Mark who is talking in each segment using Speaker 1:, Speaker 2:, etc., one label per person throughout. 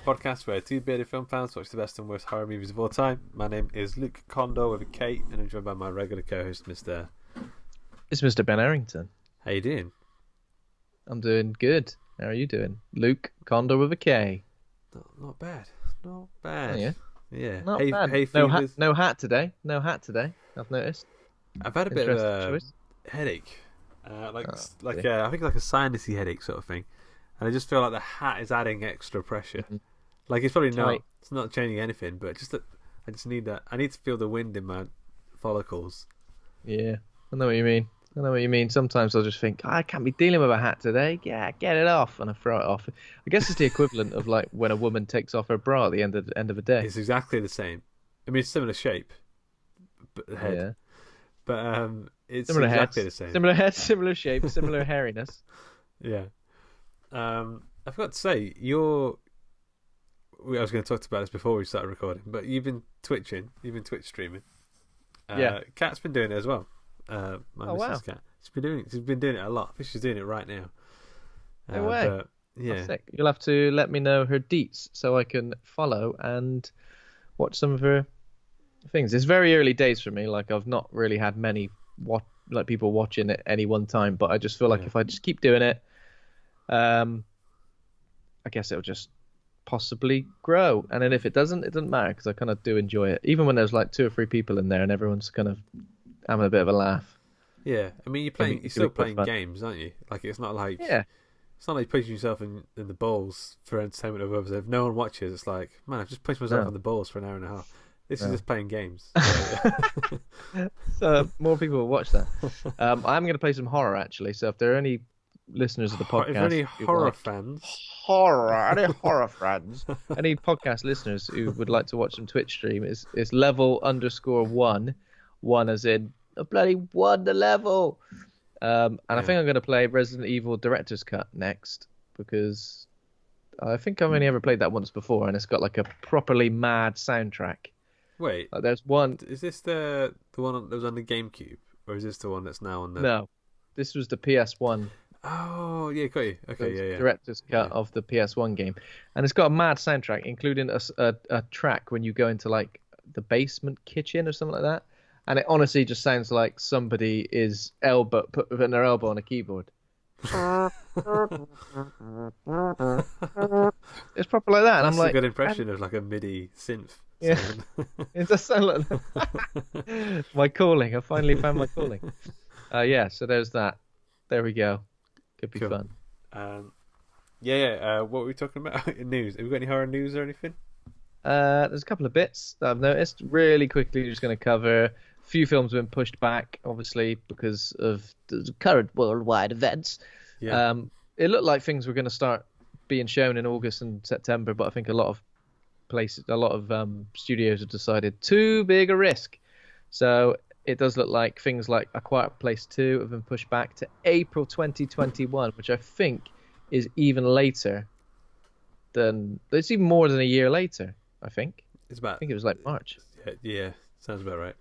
Speaker 1: podcast where two bearded film fans watch the best and worst horror movies of all time. My name is Luke Condor with a K, and I'm joined by my regular co-host, Mr.
Speaker 2: It's Mr. Ben Errington.
Speaker 1: How you doing?
Speaker 2: I'm doing good. How are you doing? Luke Condor with a K.
Speaker 1: Not bad. Not bad.
Speaker 2: Oh, yeah.
Speaker 1: Yeah.
Speaker 2: Not
Speaker 1: hay,
Speaker 2: bad.
Speaker 1: hay
Speaker 2: No,
Speaker 1: fevers.
Speaker 2: no hat today. No hat today. I've noticed.
Speaker 1: I've had a bit of
Speaker 2: Interesting
Speaker 1: a
Speaker 2: choice.
Speaker 1: headache. I
Speaker 2: dear.
Speaker 1: think like a sinusy headache sort of thing. And I just feel like the hat is adding extra pressure.
Speaker 2: Mhm.
Speaker 1: Like it's probably not.
Speaker 2: Tight.
Speaker 1: It's not changing anything, but just that I just need that. I need to feel the wind in my follicles.
Speaker 2: Yeah, I know what you mean. Sometimes I'll just think, I can't be dealing with a hat today. Yeah, get it off, and I throw it off. I guess it's the equivalent of like when a woman takes off her bra at the end of the day.
Speaker 1: It's exactly the same. I mean, it's similar shape, but the head.
Speaker 2: Yeah.
Speaker 1: But it's
Speaker 2: Similar
Speaker 1: exactly
Speaker 2: heads,
Speaker 1: the same.
Speaker 2: similar head, similar shape, similar hairiness.
Speaker 1: Yeah. I forgot to say, I was going to talk about this before we started recording, but you've been twitching. You've been Twitch streaming.
Speaker 2: Yeah.
Speaker 1: Kat's been doing it as well. My
Speaker 2: Oh,
Speaker 1: Mrs.
Speaker 2: wow.
Speaker 1: Kat. She's been doing it a lot. I think she's doing it right now.
Speaker 2: No way.
Speaker 1: But, yeah.
Speaker 2: That's sick. You'll have to let me know her deets so I can follow and watch some of her things. It's very early days for me. Like I've not really had many people watching at any one time, but I just feel like if I just keep doing it, I guess it'll just possibly grow. And then if it doesn't, it doesn't matter because I kind of do enjoy it. Even when there's like 2 or 3 people in there and everyone's kind of having a bit of a laugh.
Speaker 1: Yeah. I mean, you're still playing games, aren't you? Like it's not like It's not like pushing yourself in the balls for entertainment of others. If no one watches, it's like, man, I've just pushed myself in the balls for an hour and a half. This is just playing games.
Speaker 2: So more people will watch that. I'm going to play some horror actually. So if there are any listeners of the podcast,
Speaker 1: if there are any horror fans,
Speaker 2: any horror fans, any podcast listeners who would like to watch some Twitch stream, is level_1, one as in a bloody 1 the level. And I think I'm going to play Resident Evil Director's Cut next because I think I've only ever played that once before, and it's got like a properly mad soundtrack.
Speaker 1: Wait,
Speaker 2: like, there's one.
Speaker 1: Is this the one that was on the GameCube, or is this the one that's now on the?
Speaker 2: No, this was the PS1.
Speaker 1: Oh yeah, got you. Okay, yeah.
Speaker 2: Director's Cut of the PS1 game, and it's got a mad soundtrack, including a track when you go into like the basement kitchen or something like that. And it honestly just sounds like somebody is putting their elbow on a keyboard. It's proper like that. And
Speaker 1: That's
Speaker 2: I'm like,
Speaker 1: a good impression of like a MIDI synth.
Speaker 2: Yeah, it does sound like that. My calling. I finally found my calling. Yeah. So there's that. There we go. Could be fun.
Speaker 1: What were we talking about in news? Have we got any horror news or anything?
Speaker 2: There's a couple of bits that I've noticed. Really quickly, just going to cover. A few films have been pushed back, obviously, because of the current worldwide events.
Speaker 1: Yeah.
Speaker 2: It looked like things were going to start being shown in August and September, but I think a lot of studios have decided too big a risk. So it does look like things like A Quiet Place 2 have been pushed back to April 2021, which I think is even later than... It's even more than a year later, I think. I think it was like March.
Speaker 1: Yeah, sounds about right.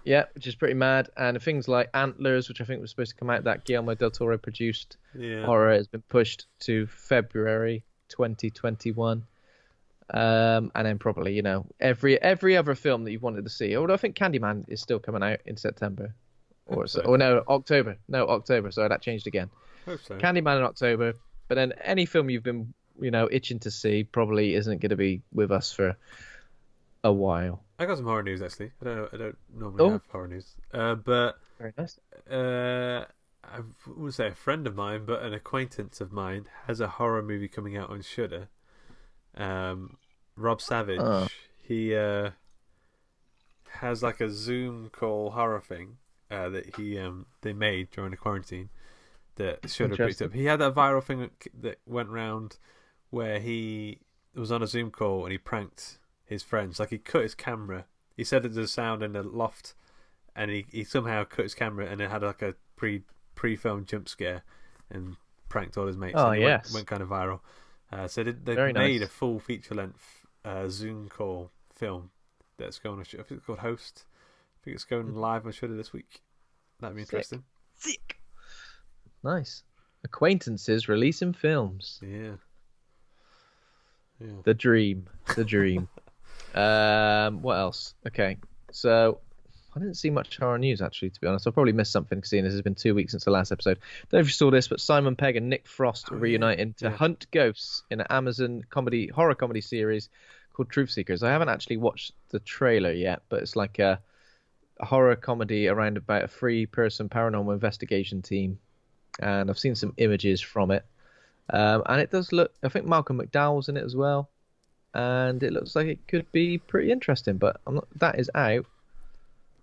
Speaker 2: Yeah, which is pretty mad. And things like Antlers, which I think was supposed to come out, that Guillermo del Toro produced horror, has been pushed to February 2021. And then probably, every other film that you wanted to see. Although I think Candyman is still coming out in September. October. No, October. Sorry, that changed again.
Speaker 1: Hope so.
Speaker 2: Candyman in October. But then any film you've been, itching to see probably isn't going to be with us for a while.
Speaker 1: I got some horror news actually. I don't normally have horror news. But
Speaker 2: very nice.
Speaker 1: I wouldn't say a friend of mine, but an acquaintance of mine has a horror movie coming out on Shudder. Rob Savage, he has like a Zoom call horror thing that they made during the quarantine that Shudder picked up. He had that viral thing that went round where he was on a Zoom call and he pranked his friends. Like he cut his camera. He said that there's a sound in the loft, and he somehow cut his camera and it had like a pre-filmed jump scare and pranked all his mates.
Speaker 2: Oh,
Speaker 1: and
Speaker 2: yes.
Speaker 1: went kind of viral. So they
Speaker 2: Very
Speaker 1: made
Speaker 2: nice.
Speaker 1: a full feature-length Zoom call film that's going on. I think it's called Host. I think it's going live on Shudder this week. That'd be interesting.
Speaker 2: Sick. Nice. Acquaintances releasing films.
Speaker 1: Yeah.
Speaker 2: The dream. What else? Okay, so I didn't see much horror news actually, to be honest. I probably missed something, seeing this has been 2 weeks since the last episode. Don't know if you saw this, but Simon Pegg and Nick Frost reuniting to hunt ghosts in an Amazon horror comedy series called Truth Seekers. I haven't actually watched the trailer yet, but it's like a horror comedy around about a 3-person paranormal investigation team, and I've seen some images from it, and it does look. I think Malcolm McDowell's in it as well, and it looks like it could be pretty interesting. But that is out.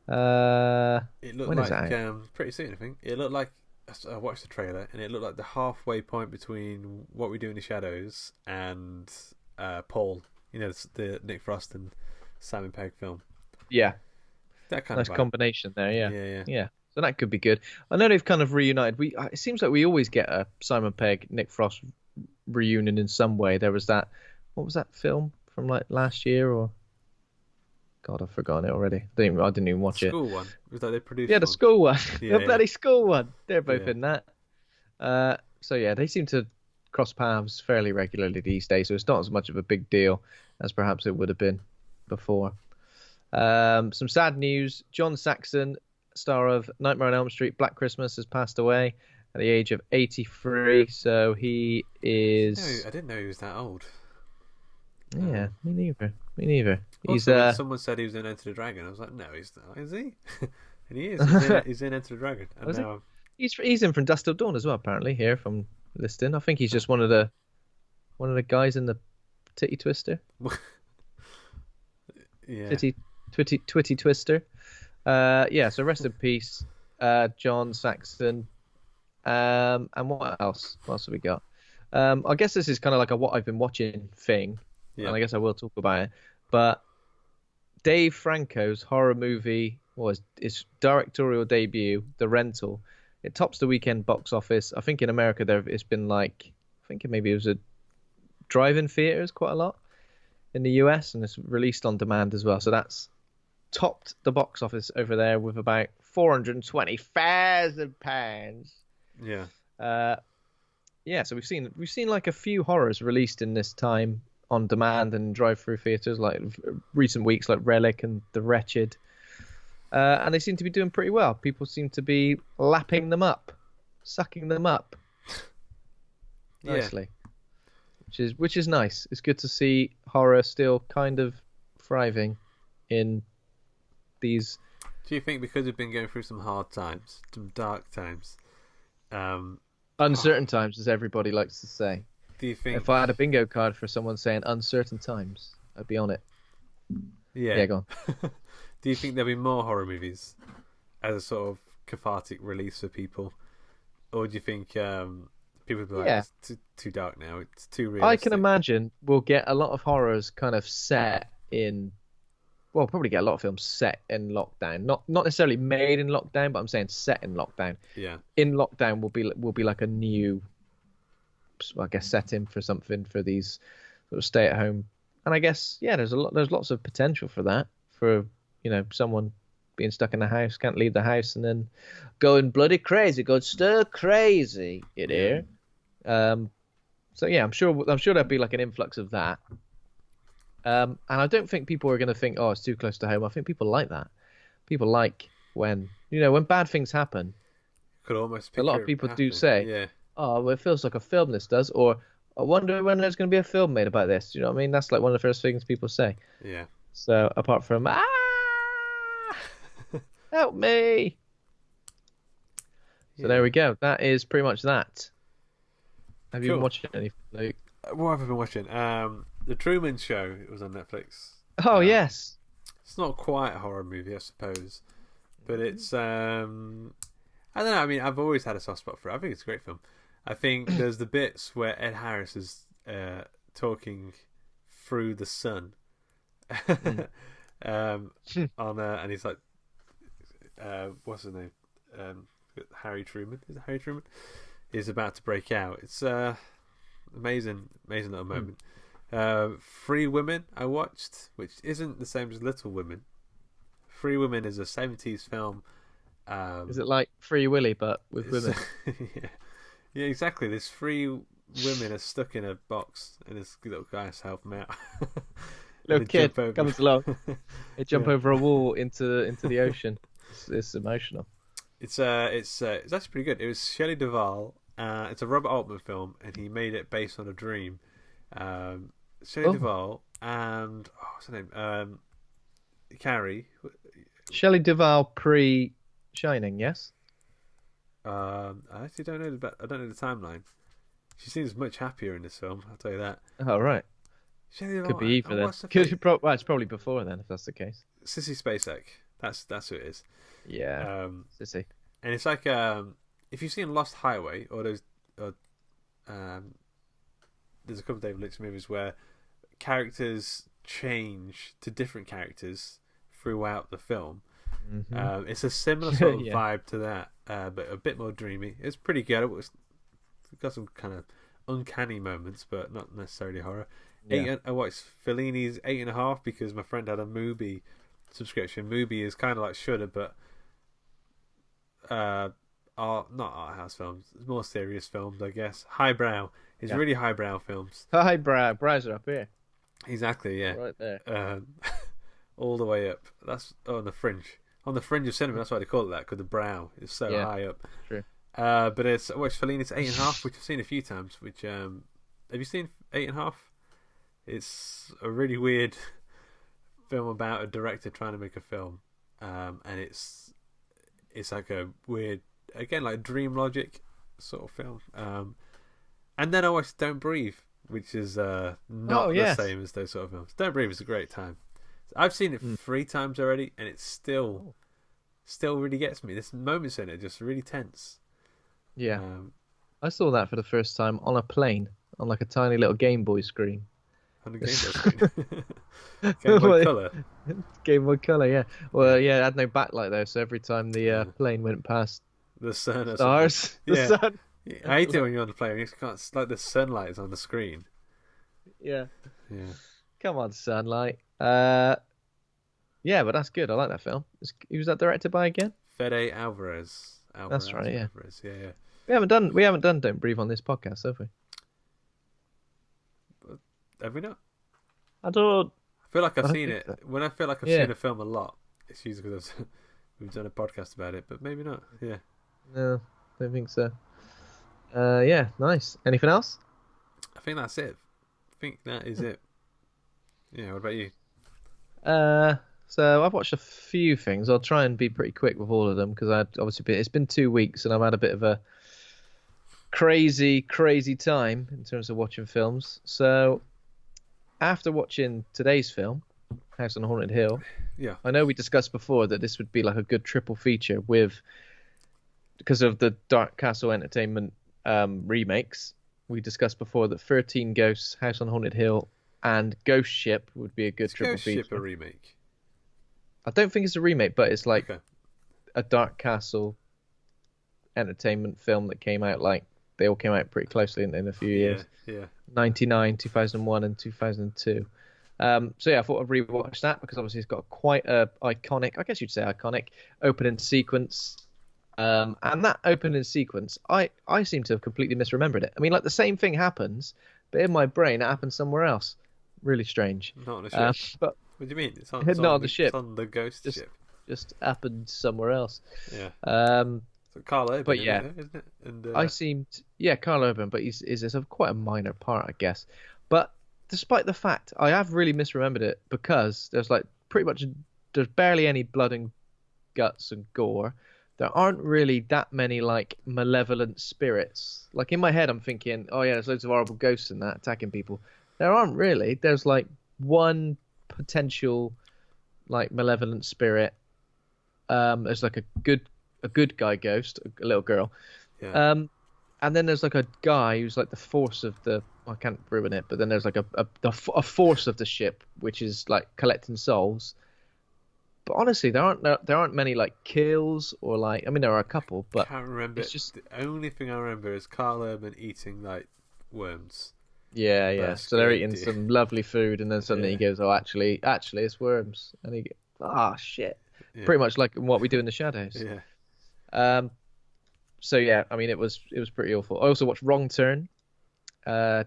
Speaker 1: It looked like pretty soon. I think it looked like I watched the trailer, and it looked like the halfway point between What We Do in the Shadows and Paul. You know, the Nick Frost and Simon Pegg film.
Speaker 2: Yeah,
Speaker 1: that kind
Speaker 2: of combination there.
Speaker 1: Yeah.
Speaker 2: So that could be good. I know they've kind of reunited. It seems like we always get a Simon Pegg, Nick Frost reunion in some way. There was that. What was that film from like last year or? God, I've forgotten it already. I didn't even watch it.
Speaker 1: School one. Was that they produced?
Speaker 2: Yeah, the school one.
Speaker 1: Yeah,
Speaker 2: the bloody school one. They're both in that. So yeah, they seem to cross paths fairly regularly these days. So it's not as much of a big deal as perhaps it would have been before. Some sad news. John Saxon, star of Nightmare on Elm Street, Black Christmas, has passed away at the age of 83. So he is.
Speaker 1: No, I didn't know he was that old.
Speaker 2: Yeah, me neither.
Speaker 1: Also, someone said he was in Enter the Dragon. I was like, no, he's not. Is he? And he is. He's in Enter the Dragon. And now
Speaker 2: he's in From Dusk Till Dawn as well. Apparently, here from listing. I think he's just one of the guys in the Titty Twister.
Speaker 1: Yeah.
Speaker 2: Twitty Twister. Yeah. So rest in peace, John Saxon. And what else? What else have we got? I guess this is kind of like a what I've been watching thing. Yeah. And I guess I will talk about it. But Dave Franco's horror movie was his directorial debut, The Rental. It tops the weekend box office. I think in America it's been like, I think maybe it was a drive-in theaters quite a lot in the US, and it's released on demand as well. So that's topped the box office over there with about £420,000.
Speaker 1: Yeah.
Speaker 2: Yeah. So we've seen like a few horrors released in this time on demand and drive-through theaters, like recent weeks, like Relic and The Wretched, and they seem to be doing pretty well. People seem to be lapping them up, sucking them up nicely, which is nice. It's good to see horror still kind of thriving in these.
Speaker 1: Do you think because we've been going through some hard times, some dark times,
Speaker 2: uncertain times, as everybody likes to say?
Speaker 1: Do you think
Speaker 2: if I had a bingo card for someone saying uncertain times, I'd be on it?
Speaker 1: Yeah,
Speaker 2: go on.
Speaker 1: Do you think there'll be more horror movies as a sort of cathartic release for people, or do you think people will be like, it's too dark now, it's too realistic?
Speaker 2: I can imagine we'll get a lot of horrors kind of set in. Well, probably get a lot of films set in lockdown, not necessarily made in lockdown, but I'm saying set in lockdown.
Speaker 1: Yeah.
Speaker 2: In lockdown will be like a new, I guess, setting for something for these sort of stay at home. And I guess there's lots of potential for that, for someone being stuck in the house, can't leave the house, and then going bloody crazy, going stir crazy in here. So yeah, I'm sure there'll be like an influx of that. And I don't think people are going to think, oh, it's too close to home. I think people like that. People like when bad things happen.
Speaker 1: Could almost
Speaker 2: a lot of people do say, oh, well, it feels like a film, this does, or I wonder when there's going to be a film made about this. You know what I mean? That's like one of the first things people say.
Speaker 1: Yeah.
Speaker 2: So apart from, help me. So there we go. That is pretty much that. Have you been watching anything, Luke?
Speaker 1: What have I been watching? The Truman Show. It was on Netflix.
Speaker 2: Oh, yes.
Speaker 1: It's not quite a horror movie, I suppose, but it's I don't know. I mean, I've always had a soft spot for it. I think it's a great film. I think there's the bits where Ed Harris is talking through the sun and he's like, what's his name? Harry Truman. Is it Harry Truman? Is about to break out. It's amazing little moment. Free Women I watched, which isn't the same as Little Women. Free Women is a 70s film.
Speaker 2: Is it like Free Willy but with women?
Speaker 1: Yeah, exactly. There's three women are stuck in a box, and this little guy has to help them out.
Speaker 2: Little kid comes along. They jump over a wall into the ocean. It's emotional.
Speaker 1: It's actually pretty good. It was Shelley Duvall. It's a Robert Altman film, and he made it based on a dream. Shelley Duvall and what's her name? Carrie.
Speaker 2: Shelley Duvall pre-Shining, yes.
Speaker 1: I actually don't know I don't know the timeline. She seems much happier in this film. I'll tell you that.
Speaker 2: Oh right.
Speaker 1: Shelley Duvall,
Speaker 2: could be either then. It's probably before then, if that's the case.
Speaker 1: Sissy Spacek. That's who it is.
Speaker 2: Yeah. Sissy.
Speaker 1: And it's like if you've seen Lost Highway or those there's a couple of David Lynch movies where characters change to different characters throughout the film. Mm-hmm. It's a similar sort of vibe to that, but a bit more dreamy. It's pretty good. It's got some kind of uncanny moments, but not necessarily horror. I watched Fellini's 8.5 because my friend had a Mubi subscription. Mubi is kind of like Shudder, but not art house films. It's more serious films, I guess. Highbrow. It's really highbrow films.
Speaker 2: Highbrow. Brows are up here.
Speaker 1: Exactly, yeah.
Speaker 2: Right there.
Speaker 1: All the way up. That's on the fringe. On the fringe of cinema, that's why they call it that, because the brow is so high up.
Speaker 2: True.
Speaker 1: But I watched Fellini's 8.5, which I've seen a few times. Which have you seen 8.5? It's a really weird film about a director trying to make a film, and it's like a weird, again, like Dream Logic sort of film. And then I watched Don't Breathe, which is not the same as those sort of films. Don't Breathe is a great time. I've seen it 3 times already, and it still really gets me. There's moments in it just really tense.
Speaker 2: Yeah, I saw that for the first time on a plane on like a tiny little Game Boy screen.
Speaker 1: On a Game Boy screen. Game Boy Color.
Speaker 2: Game Boy Color, yeah. Well, yeah, it had no backlight though, so every time the plane went past
Speaker 1: the sun, or
Speaker 2: stars, the sun.
Speaker 1: I hate it when you're on the plane. You can't. It's like the sunlight is on the screen.
Speaker 2: Yeah.
Speaker 1: Yeah.
Speaker 2: Come on, sunlight. Yeah, but that's good. I like that film. Who was that directed by again?
Speaker 1: Fede Alvarez.
Speaker 2: That's right. Yeah.
Speaker 1: Alvarez. Yeah.
Speaker 2: We haven't done Don't Breathe on this podcast, have we?
Speaker 1: Have we not?
Speaker 2: I don't.
Speaker 1: I feel like I've seen it. So. When I feel like I've seen a film a lot, it's usually because we've done a podcast about it, but maybe not. Yeah.
Speaker 2: No, don't think so. Yeah, nice. Anything else?
Speaker 1: I think that's it. I think that is it. Yeah, what about you?
Speaker 2: So I've watched a few things. I'll try and be pretty quick with all of them because it's been 2 weeks and I've had a bit of a crazy time in terms of watching films. So after watching today's film, House on Haunted Hill, I know we discussed before that this would be like a good triple feature because of the Dark Castle Entertainment remakes. We discussed before that 13 Ghosts, House on Haunted Hill, and Ghost Ship would be a good triple feature.
Speaker 1: Ghost Ship a remake?
Speaker 2: I don't think it's a remake, but it's like a Dark Castle Entertainment film that came out they all came out pretty closely in a few years.
Speaker 1: Yeah.
Speaker 2: 99, 2001, and 2002. So yeah, I thought I'd rewatch that because obviously it's got quite a iconic, I guess you'd say iconic, opening sequence. And that opening sequence, I seem to have completely misremembered it. I mean, like the same thing happens, but in my brain it happens somewhere else. Really strange.
Speaker 1: Not on the ship.
Speaker 2: But
Speaker 1: what do you mean? It's
Speaker 2: not on the ship.
Speaker 1: It's on the Ghost ship.
Speaker 2: Just happened somewhere else.
Speaker 1: Yeah. So Carl Urban,
Speaker 2: but yeah,
Speaker 1: isn't it? And,
Speaker 2: Carl Urban, but he's quite a minor part, I guess. But despite the fact, I have really misremembered it because there's barely any blood and guts and gore. There aren't really that many like malevolent spirits. Like in my head, I'm thinking, oh yeah, there's loads of horrible ghosts in that attacking people. There aren't really. There's like one potential like malevolent spirit. There's like a good guy ghost, a little girl.
Speaker 1: Yeah.
Speaker 2: And then there's like a guy who's like the force of the. I can't ruin it, but then there's like a force of the ship, which is like collecting souls. But honestly, there aren't many like kills or like. I mean, there are a couple, but
Speaker 1: I can't remember. It's just the only thing I remember is Carl Urban eating like worms.
Speaker 2: Yeah. So they're eating some lovely food, and then suddenly he goes, "Oh, actually, it's worms," and he goes, shit. Yeah. Pretty much like what we do in the shadows.
Speaker 1: Yeah.
Speaker 2: So yeah, I mean, it was pretty awful. I also watched Wrong Turn,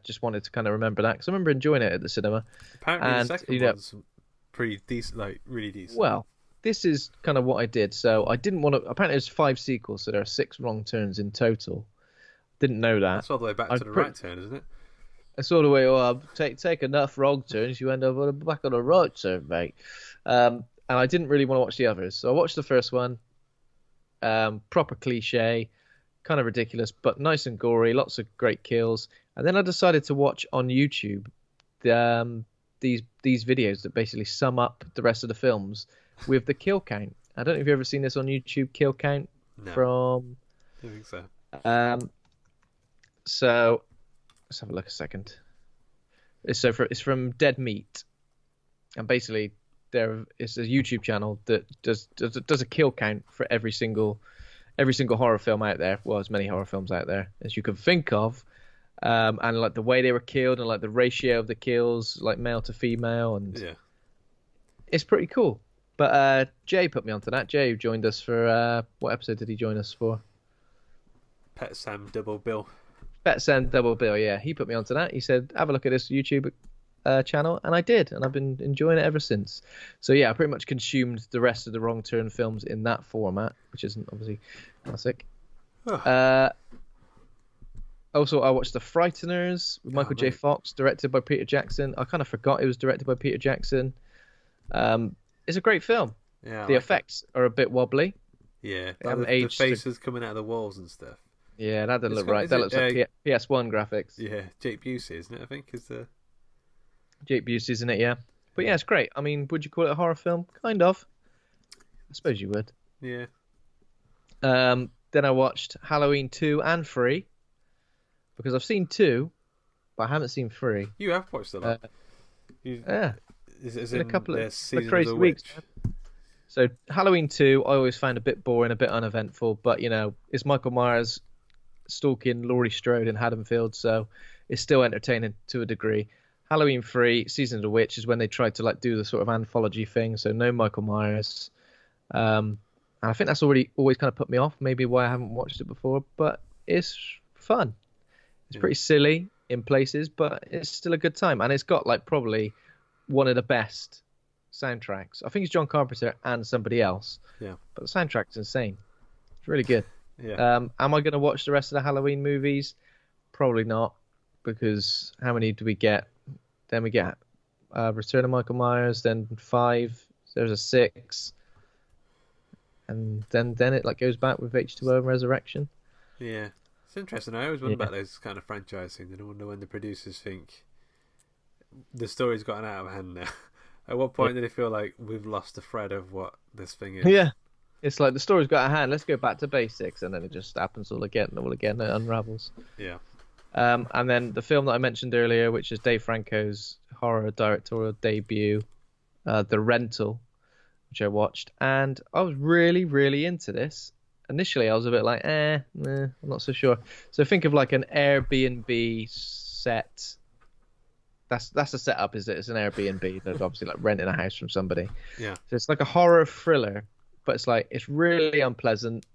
Speaker 2: Just wanted to kind of remember that because I remember enjoying it at the cinema.
Speaker 1: Apparently, the second one's pretty decent, like really decent.
Speaker 2: Well, this is kind of what I did. So I didn't want to. Apparently, there's 5 sequels, so there are 6 wrong turns in total. Didn't know that.
Speaker 1: That's all the way back to the right turn, isn't it?
Speaker 2: It's all the way. Oh, take enough wrong turns, you end up back on the right turn, mate. And I didn't really want to watch the others, so I watched the first one. Proper cliche, kind of ridiculous, but nice and gory. Lots of great kills. And then I decided to watch on YouTube these videos that basically sum up the rest of the films with the kill count. I don't know if you've ever seen this on YouTube, kill count.
Speaker 1: No.
Speaker 2: From.
Speaker 1: I don't think so.
Speaker 2: So let's have a look a second. It's from Dead Meat, and basically it's a YouTube channel that does a kill count for every single horror film out there. Well, as many horror films out there as you can think of, and like the way they were killed and like the ratio of the kills, like male to female, and it's pretty cool. But Jay put me onto that. Jay joined us for what episode did he join us for?
Speaker 1: Pet Sam Double Bill.
Speaker 2: Pet Sam Double Bill, yeah. He put me onto that. He said, have a look at this YouTube channel, and I did, and I've been enjoying it ever since. So yeah, I pretty much consumed the rest of the Wrong Turn films in that format, which isn't obviously classic. Also, I watched The Frighteners with Michael J. Fox, directed by Peter Jackson. I kind of forgot it was directed by Peter Jackson. It's a great film.
Speaker 1: Yeah,
Speaker 2: the effects are a bit wobbly.
Speaker 1: Yeah, the faces coming out of the walls and stuff.
Speaker 2: Yeah, that doesn't look right. That looks like PS1 graphics.
Speaker 1: Yeah, Jake Busey, isn't it? I think is the
Speaker 2: Jake Busey, isn't it? Yeah, but yeah, it's great. I mean, would you call it a horror film? Kind of. I suppose you would.
Speaker 1: Yeah.
Speaker 2: Then I watched Halloween 2 and 3 because I've seen 2, but I haven't seen 3.
Speaker 1: You have watched a lot.
Speaker 2: Yeah.
Speaker 1: Is
Speaker 2: in a couple of
Speaker 1: crazy weeks.
Speaker 2: So Halloween 2, I always found a bit boring, a bit uneventful, but you know, it's Michael Myers stalking Laurie Strode in Haddonfield, so it's still entertaining to a degree. Halloween 3, Season of the Witch, is when they tried to like do the sort of anthology thing, so no Michael Myers. And I think that's always kind of put me off, maybe why I haven't watched it before, but it's fun. It's pretty silly in places, but it's still a good time, and it's got like probably one of the best soundtracks. I think it's John Carpenter and somebody else.
Speaker 1: Yeah.
Speaker 2: But the soundtrack's insane. It's really good.
Speaker 1: Yeah.
Speaker 2: Am I going to watch the rest of the Halloween movies? Probably not, because how many do we get? Then we get Return of Michael Myers, then 5. There's a 6, and then it like goes back with H2O and Resurrection.
Speaker 1: Yeah, it's interesting. I always wonder about those kind of franchise things, and I wonder when the producers think the story's gotten out of hand now. At what point do they feel like we've lost the thread of what this thing is?
Speaker 2: Yeah. It's like the story's got a hand. Let's go back to basics, and then it just happens all again. It unravels.
Speaker 1: Yeah.
Speaker 2: And then the film that I mentioned earlier, which is Dave Franco's horror directorial debut, The Rental, which I watched, and I was really, really into this. Initially, I was a bit like, I'm not so sure. So think of like an Airbnb set. That's the setup. Is that it's an Airbnb? They're obviously like renting a house from somebody.
Speaker 1: Yeah.
Speaker 2: So it's like a horror thriller. But it's really unpleasant.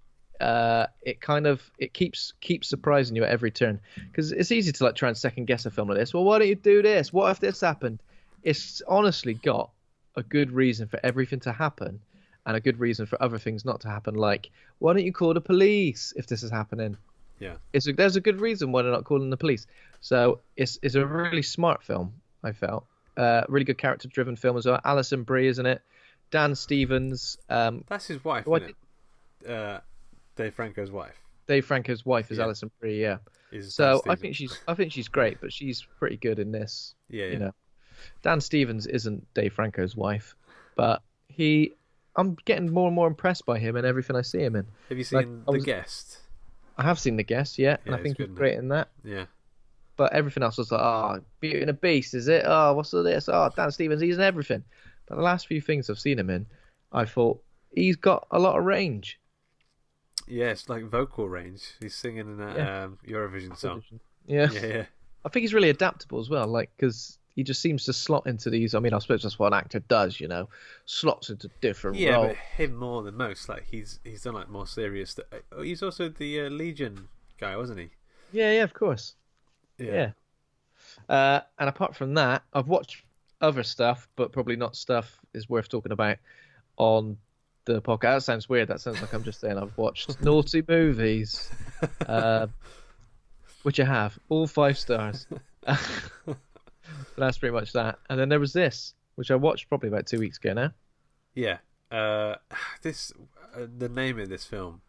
Speaker 2: It keeps surprising you at every turn, because it's easy to like try and second guess a film like this. Well, why don't you do this? What if this happened? It's honestly got a good reason for everything to happen, and a good reason for other things not to happen. Like, why don't you call the police if this is happening?
Speaker 1: Yeah,
Speaker 2: there's a good reason why they're not calling the police. So it's a really smart film. I felt really good character-driven film as well. Alison Brie, isn't it? Dan Stevens.
Speaker 1: That's his wife, isn't it? Dave Franco's wife.
Speaker 2: Dave Franco's wife is Alison Brie, yeah. So I think she's great, but she's pretty good in this.
Speaker 1: Yeah,
Speaker 2: you know. Dan Stevens isn't Dave Franco's wife, but I'm getting more and more impressed by him and everything I see him in.
Speaker 1: Have you seen The Guest?
Speaker 2: I have seen The Guest, yeah, and I think he's great in that.
Speaker 1: Yeah.
Speaker 2: But everything else was like, Beauty and the Beast, is it? Oh, what's all this? Oh, Dan Stevens, he's in everything. But the last few things I've seen him in, I thought he's got a lot of range.
Speaker 1: Yeah, it's like vocal range. He's singing in that Eurovision song.
Speaker 2: Yeah.
Speaker 1: Yeah.
Speaker 2: I think he's really adaptable as well, like, because he just seems to slot into these. I mean, I suppose that's what an actor does, you know, slots into different roles.
Speaker 1: Yeah, but him more than most. Like he's done like more serious stuff. He's also the Legion guy, wasn't he?
Speaker 2: Yeah, of course.
Speaker 1: Yeah.
Speaker 2: And apart from that, I've watched other stuff, but probably not stuff is worth talking about on the podcast. That sounds weird. That sounds like I'm just saying I've watched naughty movies, which I have, all 5 stars. That's pretty much that. And then there was this, which I watched probably about 2 weeks ago now.
Speaker 1: Yeah. The name of this film,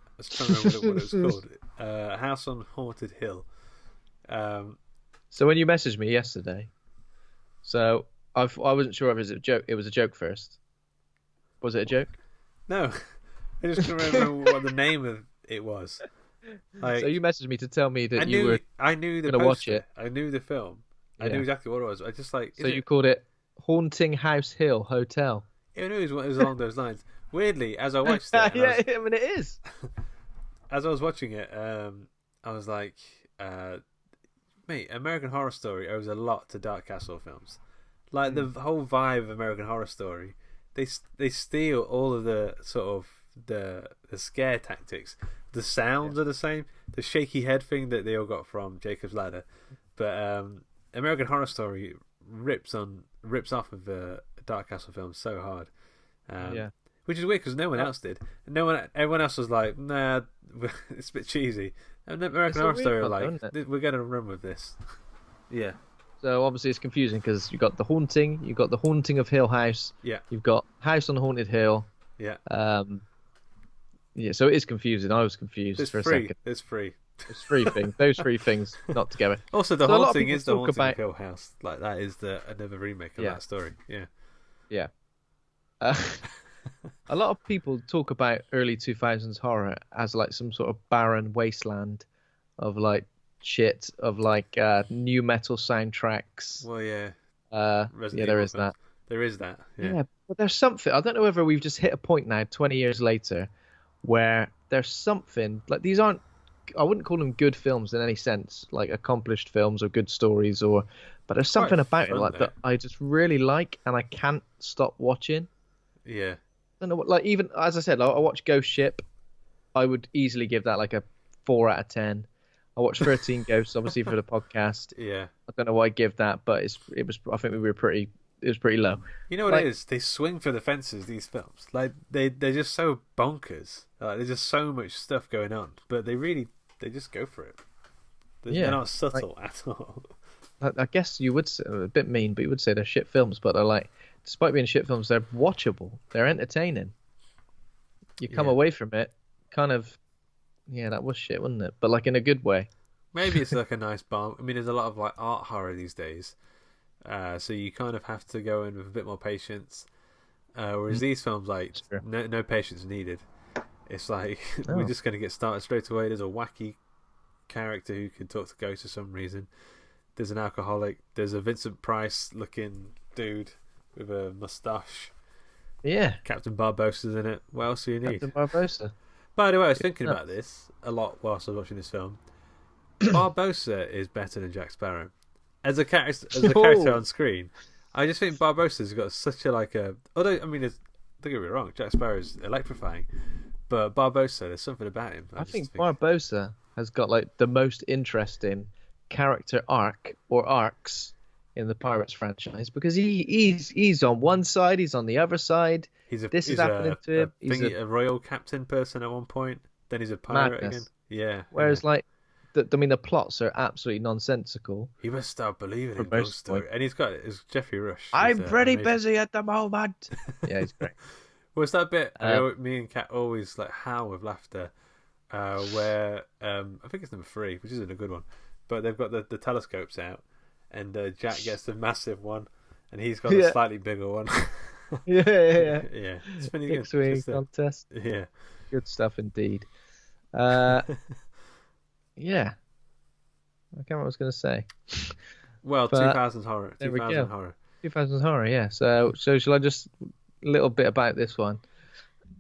Speaker 1: I was trying to remember what it was called. House on Haunted Hill.
Speaker 2: So when you messaged me yesterday, so I wasn't sure if it was a joke. It was a joke first. Was it a joke?
Speaker 1: No, I just can't remember what the name of it was.
Speaker 2: Like, so you messaged me to tell me that
Speaker 1: I knew the
Speaker 2: poster. Watch it.
Speaker 1: I knew the film. I knew exactly what it was. I just like.
Speaker 2: So you called it Haunting House Hill Hotel.
Speaker 1: I knew it was along those lines. Weirdly, as I watched it,
Speaker 2: I mean it is.
Speaker 1: As I was watching it, I was like, mate, American Horror Story owes a lot to Dark Castle films. Like the whole vibe of American Horror Story, they steal all of the sort of the scare tactics. The sounds are the same. The shaky head thing that they all got from Jacob's Ladder, but American Horror Story rips off of the Dark Castle films so hard. Which is weird because no one else did. Everyone else was like, nah, it's a bit cheesy. And American Horror Story were like, we're going to run with this. Yeah.
Speaker 2: So obviously it's confusing because you've got The Haunting, you've got The Haunting of Hill House, you've got House on the Haunted Hill.
Speaker 1: Yeah.
Speaker 2: So it is confusing. I was confused for a second.
Speaker 1: It's free.
Speaker 2: It's 3 things. Those 3 things not together.
Speaker 1: Also, The Haunting is The Haunting of Hill House. Like that is another remake of that story. Yeah.
Speaker 2: Yeah. A lot of people talk about early 2000s horror as like some sort of barren wasteland of like shit, of like new metal soundtracks.
Speaker 1: Well, yeah.
Speaker 2: There is that.
Speaker 1: There is that. Yeah.
Speaker 2: But there's something. I don't know whether we've just hit a point now, 20 years later, where there's something like these aren't. I wouldn't call them good films in any sense, like accomplished films or good stories, but there's something about it like that I just really like, and I can't stop watching.
Speaker 1: Yeah.
Speaker 2: I don't know what, like, even as I said, I watched Ghost Ship. I would easily give that like a 4 out of 10. I watched 13 Ghosts, obviously for the podcast.
Speaker 1: Yeah.
Speaker 2: I don't know why I give that, but it was. I think it was pretty low.
Speaker 1: You know what it is? They swing for the fences. These films, like they're just so bonkers. Like, there's just so much stuff going on, but they just go for it. They're not subtle at all.
Speaker 2: I guess you would say, a bit mean, but you would say they're shit films. But they're like, despite being shit films, they're watchable. They're entertaining. You come away from it, kind of, that was shit, wasn't it? But like in a good way.
Speaker 1: Maybe it's like a nice balm. I mean, there's a lot of like art horror these days, so you kind of have to go in with a bit more patience. Whereas these films, like, no patience needed. It's like we're just going to get started straight away. There's a wacky character who can talk to ghosts for some reason. There's an alcoholic. There's a Vincent Price looking dude with a moustache.
Speaker 2: Yeah.
Speaker 1: Captain Barbossa's in it. What else do you need?
Speaker 2: Captain Barbossa.
Speaker 1: By the way, I was thinking about this a lot whilst I was watching this film. Barbossa is better than Jack Sparrow as a character on screen. I just think Barbossa's got such a although I mean, don't get me wrong, Jack Sparrow's electrifying, but Barbossa, there's something about him.
Speaker 2: I think Barbossa has got like the most interesting character arc or arcs in the Pirates franchise, because he's on one side, he's on the other side. He's happening to him. He's
Speaker 1: a royal captain person at one point. Then he's a pirate again. Yeah.
Speaker 2: Whereas the plots are absolutely nonsensical.
Speaker 1: He must start believing in ghost story, and he's Geoffrey Rush.
Speaker 2: I'm pretty busy at the moment. Yeah, he's great.
Speaker 1: Well, it's that bit me and Kat always like howl with laughter, where I think it's number 3, which isn't a good one, but they've got the telescopes out, and Jack gets the massive one, and he's got a slightly bigger one.
Speaker 2: Yeah.
Speaker 1: It's pretty good.
Speaker 2: X-wing contest.
Speaker 1: Yeah,
Speaker 2: good stuff indeed. Yeah, I can't remember what I was going to say.
Speaker 1: Well, 2000s horror.
Speaker 2: 2000s horror. Yeah. So shall I just a little bit about this one?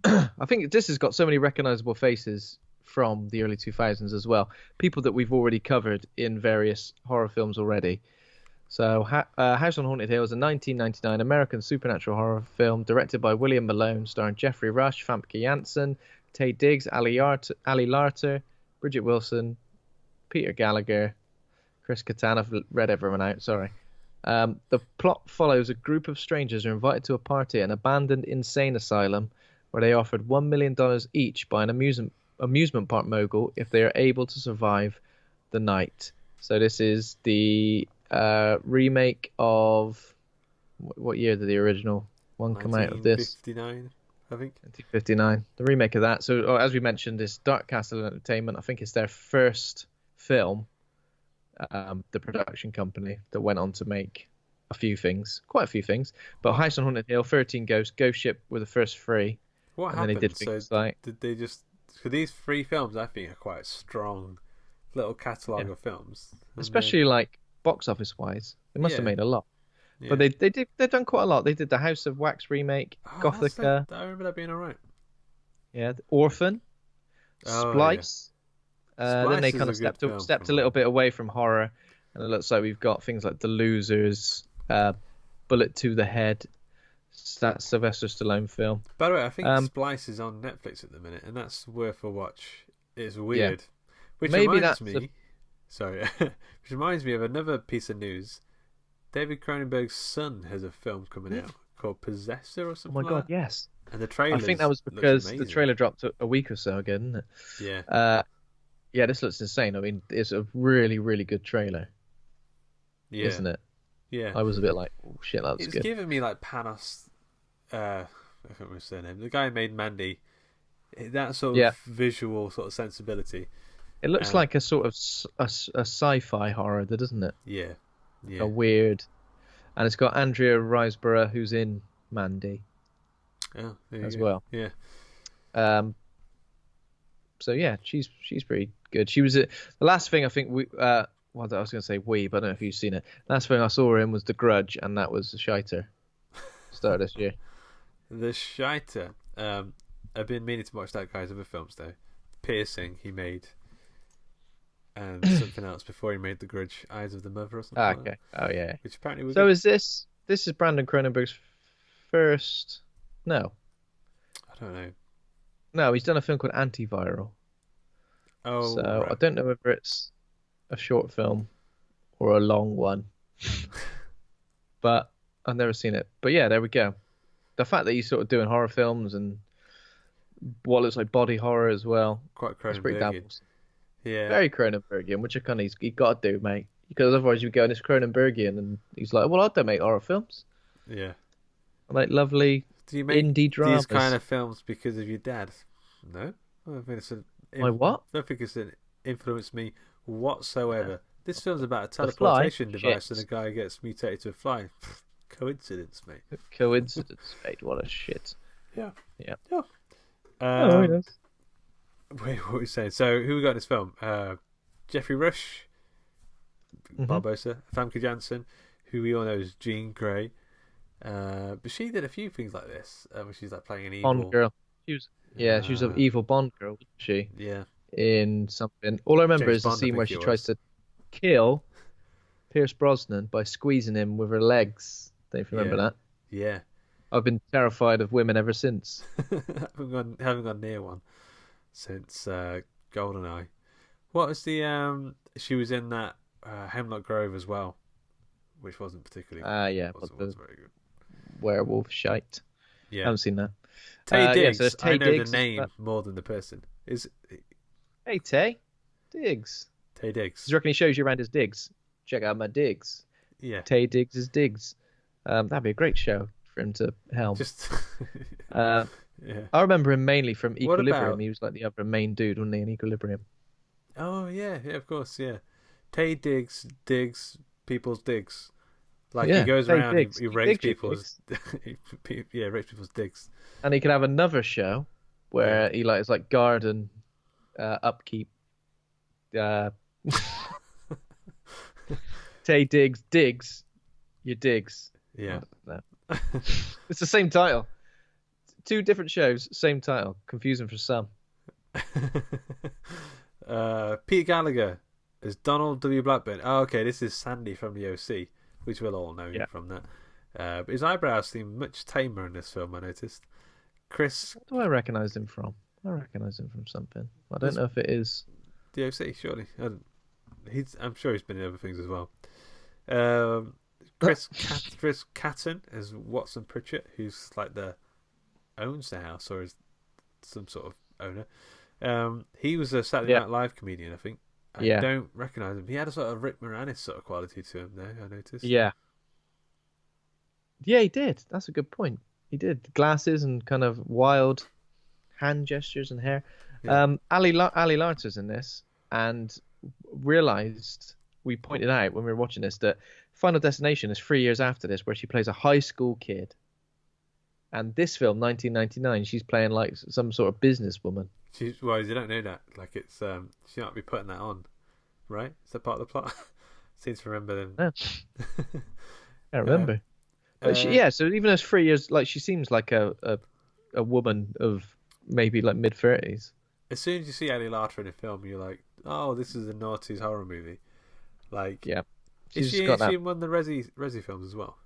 Speaker 2: I think this has got so many recognizable faces from the early 2000s as well. People that we've already covered in various horror films already. So House on Haunted Hill is a 1999 American supernatural horror film directed by William Malone, starring Geoffrey Rush, Famke Janssen, Taye Diggs, Ali Larter, Bridgette Wilson, Peter Gallagher, Chris Kattan. I've read everyone out. Sorry. The plot follows a group of strangers who are invited to a party at an abandoned insane asylum where they are offered $1 million each by an amusement park mogul if they are able to survive the night. So this is the remake of... What year did the original one come out of this?
Speaker 1: 1959, I think.
Speaker 2: 1959. The remake of that. So as we mentioned, this Dark Castle Entertainment, I think it's their first film. The production company that went on to make quite a few things. But House on Haunted Hill, 13 Ghosts, Ghost Ship were the first three.
Speaker 1: What
Speaker 2: and
Speaker 1: happened?
Speaker 2: Then they did things like...
Speaker 1: Did they just... For these 3 films, I think are quite a strong little catalogue of films.
Speaker 2: Especially like box office wise. They must have made a lot. Yeah. But they've done quite a lot. They did the House of Wax remake, Gothica.
Speaker 1: I remember that being alright.
Speaker 2: Yeah, Orphan, Splice. Then they kind of stepped a little bit away from horror, and it looks like we've got things like The Losers, Bullet to the Head, that Sylvester Stallone film.
Speaker 1: By the way, I think Splice is on Netflix at the minute, and that's worth a watch. It's weird. Yeah. Which reminds me of another piece of news. David Cronenberg's son has a film coming out called Possessor or something.
Speaker 2: Oh my god, yes.
Speaker 1: And the trailer.
Speaker 2: I think that was because the trailer dropped a week or so ago, didn't it?
Speaker 1: Yeah.
Speaker 2: Yeah, this looks insane. I mean, it's a really, really good trailer. Yeah. Isn't it?
Speaker 1: Yeah.
Speaker 2: I was a bit like, oh shit, that's good.
Speaker 1: It's giving me like Panos. I can't remember his surname. The guy who made Mandy. That sort of visual sort of sensibility.
Speaker 2: It looks like a sort of a sci-fi horror, doesn't it?
Speaker 1: Yeah.
Speaker 2: A weird, and it's got Andrea Riseborough, who's in Mandy, as well.
Speaker 1: Yeah.
Speaker 2: So yeah, she's pretty good. She was the last thing I think we. I was going to say we, but I don't know if you've seen it. Last thing I saw her in was The Grudge, and that was the Shiter. Started this year.
Speaker 1: The Shiter. I've been meaning to watch that guy's other films though. Piercing he made. And something else before he made The Grudge, Eyes of the Mother or something.
Speaker 2: Okay. Oh yeah.
Speaker 1: Which apparently was.
Speaker 2: So is this is Brandon Cronenberg's first? No.
Speaker 1: I don't know.
Speaker 2: No, he's done a film called Antiviral.
Speaker 1: Oh.
Speaker 2: So
Speaker 1: right.
Speaker 2: I don't know whether it's a short film or a long one. But I've never seen it. But yeah, there we go. The fact that he's sort of doing horror films and what looks like body horror as well.
Speaker 1: Quite Cronenbergian. Yeah.
Speaker 2: Very Cronenbergian, which I kind of he's got to do, mate. Because otherwise you go, and it's Cronenbergian, and he's like, well, I don't make horror films.
Speaker 1: Yeah.
Speaker 2: I make lovely
Speaker 1: do you make
Speaker 2: indie dramas.
Speaker 1: These kind of films because of your dad? No. I don't think it's
Speaker 2: my what?
Speaker 1: I don't think it's influenced me whatsoever. This film's about a teleportation device and a guy gets mutated to a fly. Coincidence, mate.
Speaker 2: Coincidence, mate. What a shit.
Speaker 1: Yeah.
Speaker 2: Yeah.
Speaker 1: Yes. Wait, what were we saying? So, who we got in this film? Geoffrey Rush, Barbosa, Famke Janssen, who we all know is Jean Grey. But she did a few things like this, where she's like playing an evil
Speaker 2: Bond girl. She was an evil Bond girl, wasn't she?
Speaker 1: Yeah.
Speaker 2: In something. All I remember is the scene where she tries to kill Pierce Brosnan by squeezing him with her legs. Don't you remember that?
Speaker 1: Yeah.
Speaker 2: I've been terrified of women ever since.
Speaker 1: haven't gone near one since GoldenEye. What was the she was in that Hemlock Grove as well, which wasn't particularly wasn't very good.
Speaker 2: Werewolf shite.
Speaker 1: Yeah.
Speaker 2: I haven't seen that.
Speaker 1: Taye Diggs.
Speaker 2: So
Speaker 1: I know
Speaker 2: Diggs
Speaker 1: the name more than the person.
Speaker 2: Hey Taye Diggs.
Speaker 1: Taye Diggs.
Speaker 2: Do you reckon he shows you around his digs? Check out my digs.
Speaker 1: Yeah.
Speaker 2: Taye Diggs' digs. That'd be a great show for him to helm.
Speaker 1: Yeah.
Speaker 2: I remember him mainly from Equilibrium. He was like the other main dude, wasn't he, in Equilibrium?
Speaker 1: Oh yeah, of course, yeah. Taye Diggs digs people's digs. Like he goes around, he rapes people's rapes people's digs.
Speaker 2: And he could have another show where he is like garden upkeep. Taye Diggs digs your digs.
Speaker 1: Yeah.
Speaker 2: It's the same title. Two different shows, same title. Confusing for some.
Speaker 1: Peter Gallagher is Donald W. Blackburn. Oh, okay, this is Sandy from the OC, which we'll all know from that. But his eyebrows seem much tamer in this film, I noticed. Chris...
Speaker 2: What do I recognise him from? I recognise him from something. I don't know if it is...
Speaker 1: The OC, surely. I'm sure he's been in other things as well. Chris Kattan as Watson Pritchett, who's like owns the house or is some sort of owner. He was a Saturday Night Live comedian, I think. I don't recognise him. He had a sort of Rick Moranis sort of quality to him, though, I noticed.
Speaker 2: Yeah, he did. That's a good point. He did. Glasses and kind of wild hand gestures and hair. Yeah. Ali Larter's in this, and realised, we pointed out when we were watching this, that Final Destination is 3 years after this, where she plays a high school kid. And this film, 1999, she's playing like some sort of businesswoman.
Speaker 1: Well, you don't know that. Like, it's she might be putting that on, right? Is that part of the plot? Seems to remember them.
Speaker 2: Yeah. I remember. But so even as 3 years, like, she seems like a woman of maybe like mid-30s.
Speaker 1: As soon as you see Ali Larter in a film, you're like, oh, this is a noughties horror movie. Like,
Speaker 2: yeah.
Speaker 1: Is she in one of the Resi films as well?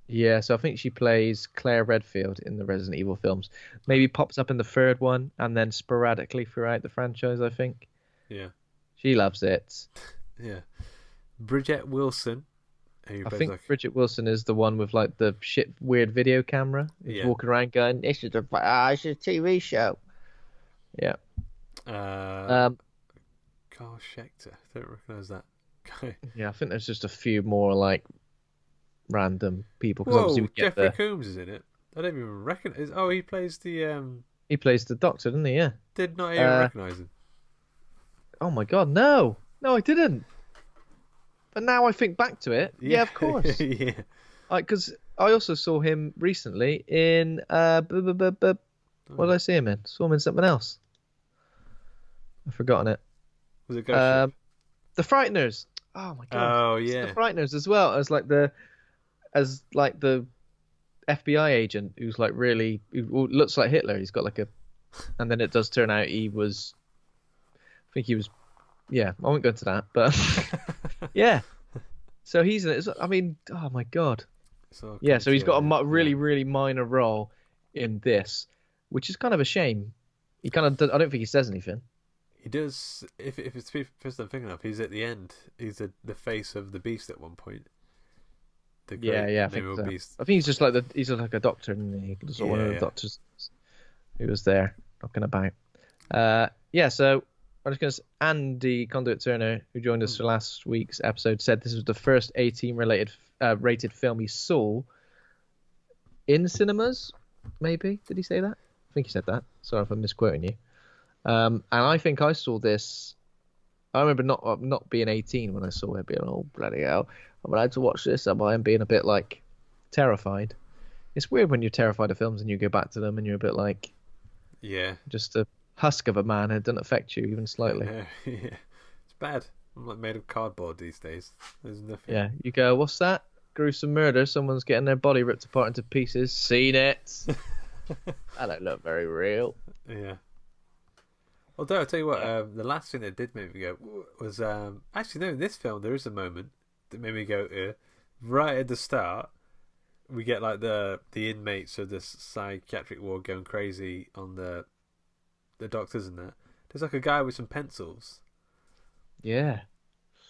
Speaker 2: Yeah, so I think she plays Claire Redfield in the Resident Evil films. Maybe pops up in the third one, and then sporadically throughout the franchise, I think.
Speaker 1: Yeah.
Speaker 2: She loves it.
Speaker 1: Yeah. Bridgette Wilson.
Speaker 2: I think Bridgette Wilson is the one with like the weird video camera. He's walking around going, this is a TV show. Yeah.
Speaker 1: Carl Schechter. I don't recognise that guy.
Speaker 2: Yeah, I think there's just a few more like random people.
Speaker 1: Whoa, Geoffrey Combs is in it. I don't even recognise. Oh, he plays the.
Speaker 2: He plays the Doctor, doesn't he? Yeah.
Speaker 1: Did not even recognise him.
Speaker 2: Oh my God, no, I didn't. But now I think back to it. Yeah, of course.
Speaker 1: Yeah.
Speaker 2: Because I also saw him recently in. What did I see him in? Saw him in something else. I've forgotten it.
Speaker 1: Was it Ghost Ship?
Speaker 2: The Frighteners. Oh my God.
Speaker 1: Oh yeah.
Speaker 2: The Frighteners as well as like the FBI agent who's like who looks like Hitler. He's got like and then it does turn out he was. I think he was. Yeah, I won't go into that, but yeah. So he's in it. I mean, oh my God. So he's got a really minor role in this, which is kind of a shame. He kind of. I don't think he says anything.
Speaker 1: He does. If it's the first I'm thinking of, he's at the end. He's the face of the Beast at one point.
Speaker 2: I think so. Beast. I think he's just like he's like a doctor, and he's one of the doctors who was there knocking about. So I'm just going to. Andy Conduit Turner, who joined us for last week's episode, said this was the first 18 rated film he saw in cinemas. Maybe did he say that? I think he said that. Sorry if I'm misquoting you. And I think I saw this. I remember not being 18 when I saw it, being oh bloody hell, I'm allowed to watch this, am I? And being a bit like terrified. It's weird when you're terrified of films and you go back to them and you're a bit like, just a husk of a man. It doesn't affect you even slightly.
Speaker 1: Yeah. It's bad. I'm like made of cardboard these days. There's nothing.
Speaker 2: Yeah, you go, what's that? Gruesome murder. Someone's getting their body ripped apart into pieces. Seen it. That don't look very real.
Speaker 1: Yeah. Although I'll tell you what, the last thing that did make me go was actually no. In this film, there is a moment that made me go right at the start. We get like the inmates of this psychiatric ward going crazy on the doctors and that. There's like a guy with some pencils.
Speaker 2: Yeah.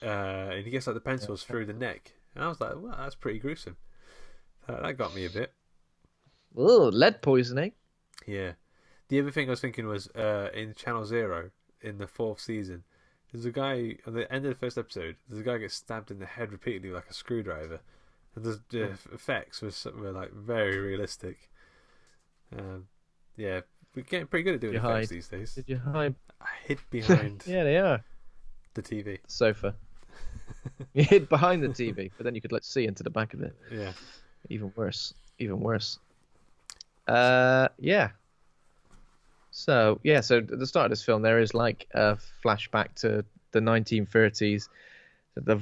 Speaker 1: And he gets like the pencils through the neck, and I was like, well, that's pretty gruesome. That got me a bit.
Speaker 2: Oh, lead poisoning.
Speaker 1: Yeah. The other thing I was thinking was in Channel Zero in the 4th season, there's a guy at the end of the first episode. There's a guy gets stabbed in the head repeatedly with like a screwdriver, and the effects were like very realistic. We're getting pretty good at doing effects these days.
Speaker 2: Did you hide?
Speaker 1: I hid behind.
Speaker 2: Yeah, they are.
Speaker 1: The TV,
Speaker 2: the sofa. You hid behind the TV, but then you could see into the back of it.
Speaker 1: Yeah.
Speaker 2: Even worse. Yeah. So at the start of this film, there is like a flashback to the 1930s, the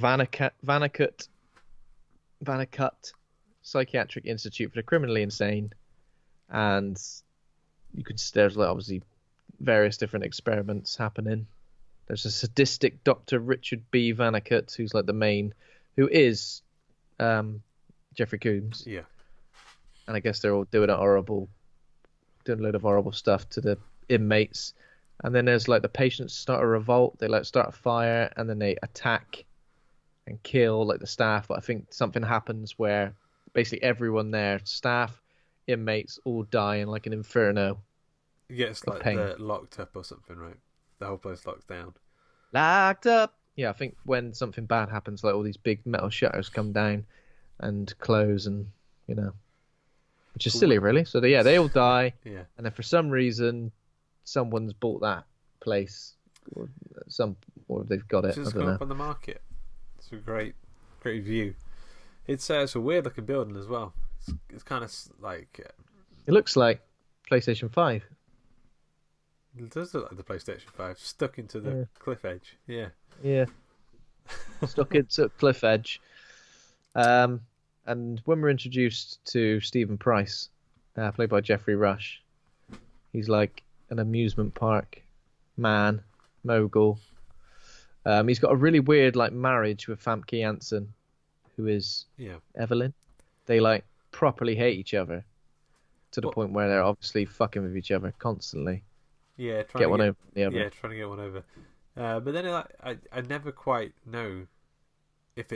Speaker 2: Vannicut Psychiatric Institute for the Criminally Insane, and there's like obviously various different experiments happening. There's a sadistic Dr. Richard B. Vannicut, who's like the main, who is Geoffrey Combs.
Speaker 1: Yeah. And
Speaker 2: I guess they're all doing a load of horrible stuff to the inmates. And then there's like the patients start a revolt. They like start a fire, and then they attack and kill like the staff. But I think something happens where basically everyone there, staff, inmates, all die in like an inferno.
Speaker 1: It gets like they're locked up or something, right? The whole place locks down.
Speaker 2: Locked up. Yeah, I think when something bad happens, like all these big metal shutters come down and close, and which is silly, really. So they all die.
Speaker 1: Yeah. And
Speaker 2: then for some reason, someone's bought that place, or they've got it.
Speaker 1: It's just
Speaker 2: gone
Speaker 1: up on the market. It's a great view. It's a weird looking building as well. It's kind of like
Speaker 2: it looks like PlayStation 5.
Speaker 1: It does look like the PlayStation 5 stuck into the cliff edge. Yeah.
Speaker 2: Yeah. Stuck into a cliff edge. And when we're introduced to Stephen Price, played by Geoffrey Rush, he's like an amusement park man, mogul. He's got a really weird like marriage with Famke Janssen, who is Evelyn. They like properly hate each other to the point where they're obviously fucking with each other constantly.
Speaker 1: Yeah,
Speaker 2: trying to get one over the other.
Speaker 1: Yeah, trying to get one over. But then I never quite know if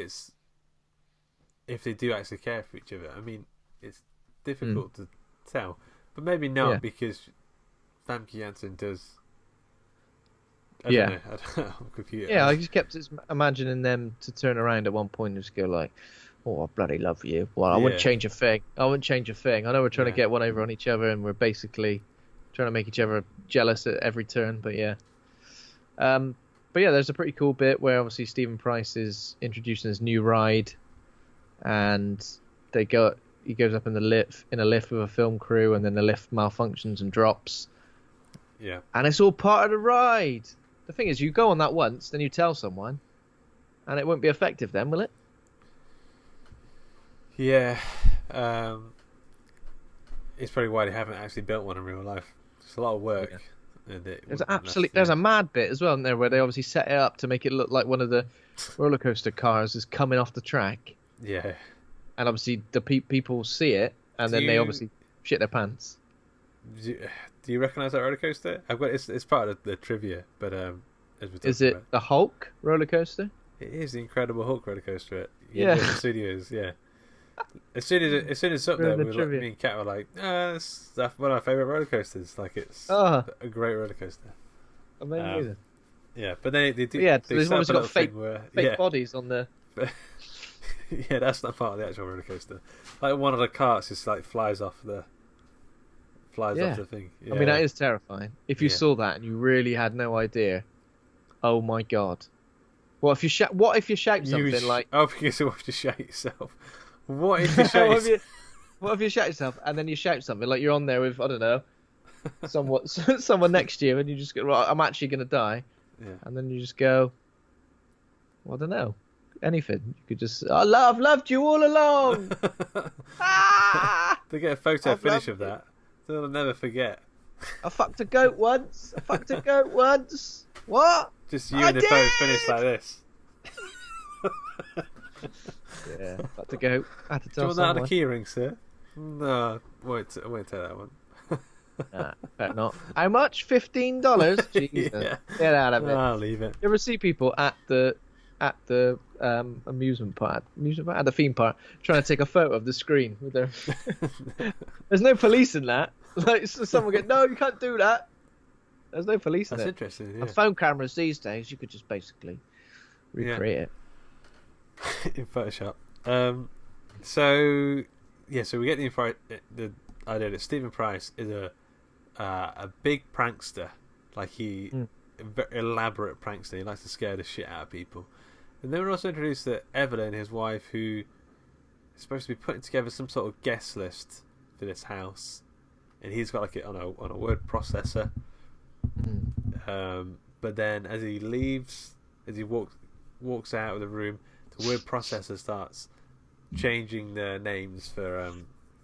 Speaker 1: they do actually care for each other. I mean, it's difficult to tell, but maybe not because Famke Janssen does. I don't know. I'm confused.
Speaker 2: Yeah, I just kept imagining them to turn around at one point and just go like, "Oh, I bloody love you." Well, I wouldn't change a thing. I know we're trying to get one over on each other, and we're basically trying to make each other jealous at every turn. But there's a pretty cool bit where obviously Stephen Price is introducing his new ride, and he goes up in a lift with a film crew, and then the lift malfunctions and drops.
Speaker 1: Yeah.
Speaker 2: And it's all part of the ride. The thing is, you go on that once, then you tell someone, and it won't be effective then, will it?
Speaker 1: Yeah. It's probably why they haven't actually built one in real life. It's a lot of work. Yeah.
Speaker 2: There's a mad bit as well, isn't there, where they obviously set it up to make it look like one of the roller coaster cars is coming off the track.
Speaker 1: Yeah.
Speaker 2: And obviously the people see it, and they obviously shit their pants.
Speaker 1: Do you recognise that roller coaster? It's part of the trivia, but
Speaker 2: is it the Hulk roller coaster?
Speaker 1: It is the Incredible Hulk roller coaster.
Speaker 2: At
Speaker 1: the studios. Yeah. As soon as it's up there, me and Kat were like, that's one of our favourite roller coasters. Like, it's a great roller coaster.
Speaker 2: Amazing.
Speaker 1: But then they do.
Speaker 2: Yeah, so they've obviously got fake bodies on the.
Speaker 1: Yeah, that's not part of the actual roller coaster. Like one of the carts just like flies off the thing. Yeah.
Speaker 2: I mean, that is terrifying. If you saw that and you really had no idea, oh my god! What if you shout something like?
Speaker 1: Oh, because you have to shout yourself. What if you shout yourself?
Speaker 2: What if you shout yourself and then you shout something like you're on there with, I don't know, someone next to you, and you just go, right, I'm actually going to die.
Speaker 1: Yeah.
Speaker 2: And then you just go, well, I don't know, anything. You could just, I've loved you all along.
Speaker 1: They get a photo finish of that. They'll never forget.
Speaker 2: I fucked a goat once. What?
Speaker 1: Just you and the photo finish like this.
Speaker 2: Yeah, fucked a goat. I had to tell
Speaker 1: Do you want
Speaker 2: someone.
Speaker 1: that on a keyring, sir? No, I won't take that one.
Speaker 2: Nah, better not. How much? $15? Jesus.
Speaker 1: Yeah.
Speaker 2: Get out of it.
Speaker 1: I'll leave it.
Speaker 2: You ever see people at the amusement park, at the theme park, trying to take a photo of the screen with their? There's no police in that. Like, so someone get, no, you can't do that. There's no police in it.
Speaker 1: That's interesting. Yeah.
Speaker 2: On phone cameras these days, you could just basically recreate it
Speaker 1: in Photoshop. So we get the idea that Stephen Price is a big prankster, like a very elaborate prankster. He likes to scare the shit out of people. And then we're also introduced to Evelyn, his wife, who is supposed to be putting together some sort of guest list for this house, and he's got like it on a word processor. But then as he leaves, as he walks out of the room, the word processor starts changing the names for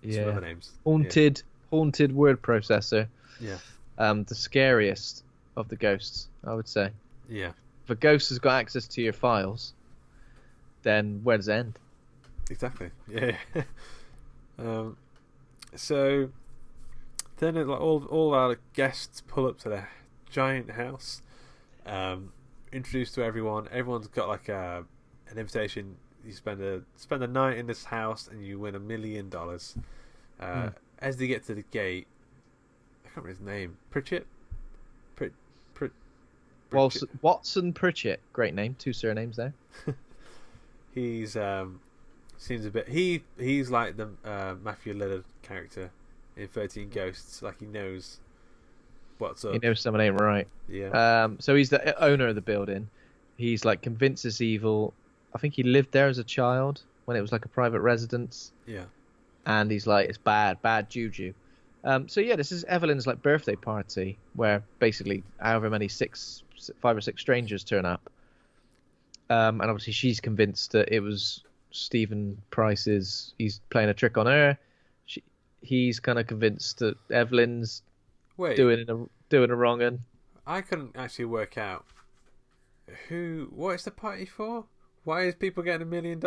Speaker 1: some other names. Haunted word processor.
Speaker 2: Yeah. The scariest of the ghosts, I would say.
Speaker 1: Yeah.
Speaker 2: If a ghost has got access to your files, then where does it end?
Speaker 1: Exactly. Yeah. So then all our guests pull up to the giant house. Introduced to everyone. Everyone's got like an invitation. You spend a night in this house and you win $1 million. As they get to the gate, I can't remember his name. Pritchett.
Speaker 2: Watson Pritchett, great name. 2 surnames there.
Speaker 1: He's seems a bit. He's like the Matthew Lillard character in 13 Ghosts. Like he knows what's up.
Speaker 2: He knows someone ain't right.
Speaker 1: Yeah.
Speaker 2: So he's the owner of the building. He's like convinced it's evil. I think he lived there as a child when it was like a private residence.
Speaker 1: Yeah.
Speaker 2: And he's like, it's bad juju. So yeah, this is Evelyn's like birthday party where basically however many 5 or 6 strangers turn up. And obviously she's convinced that it was Stephen Price's. He's playing a trick on her. He's kind of convinced that Evelyn's doing a wrong un.
Speaker 1: I couldn't actually work out what is the party for? Why is people getting $1 million?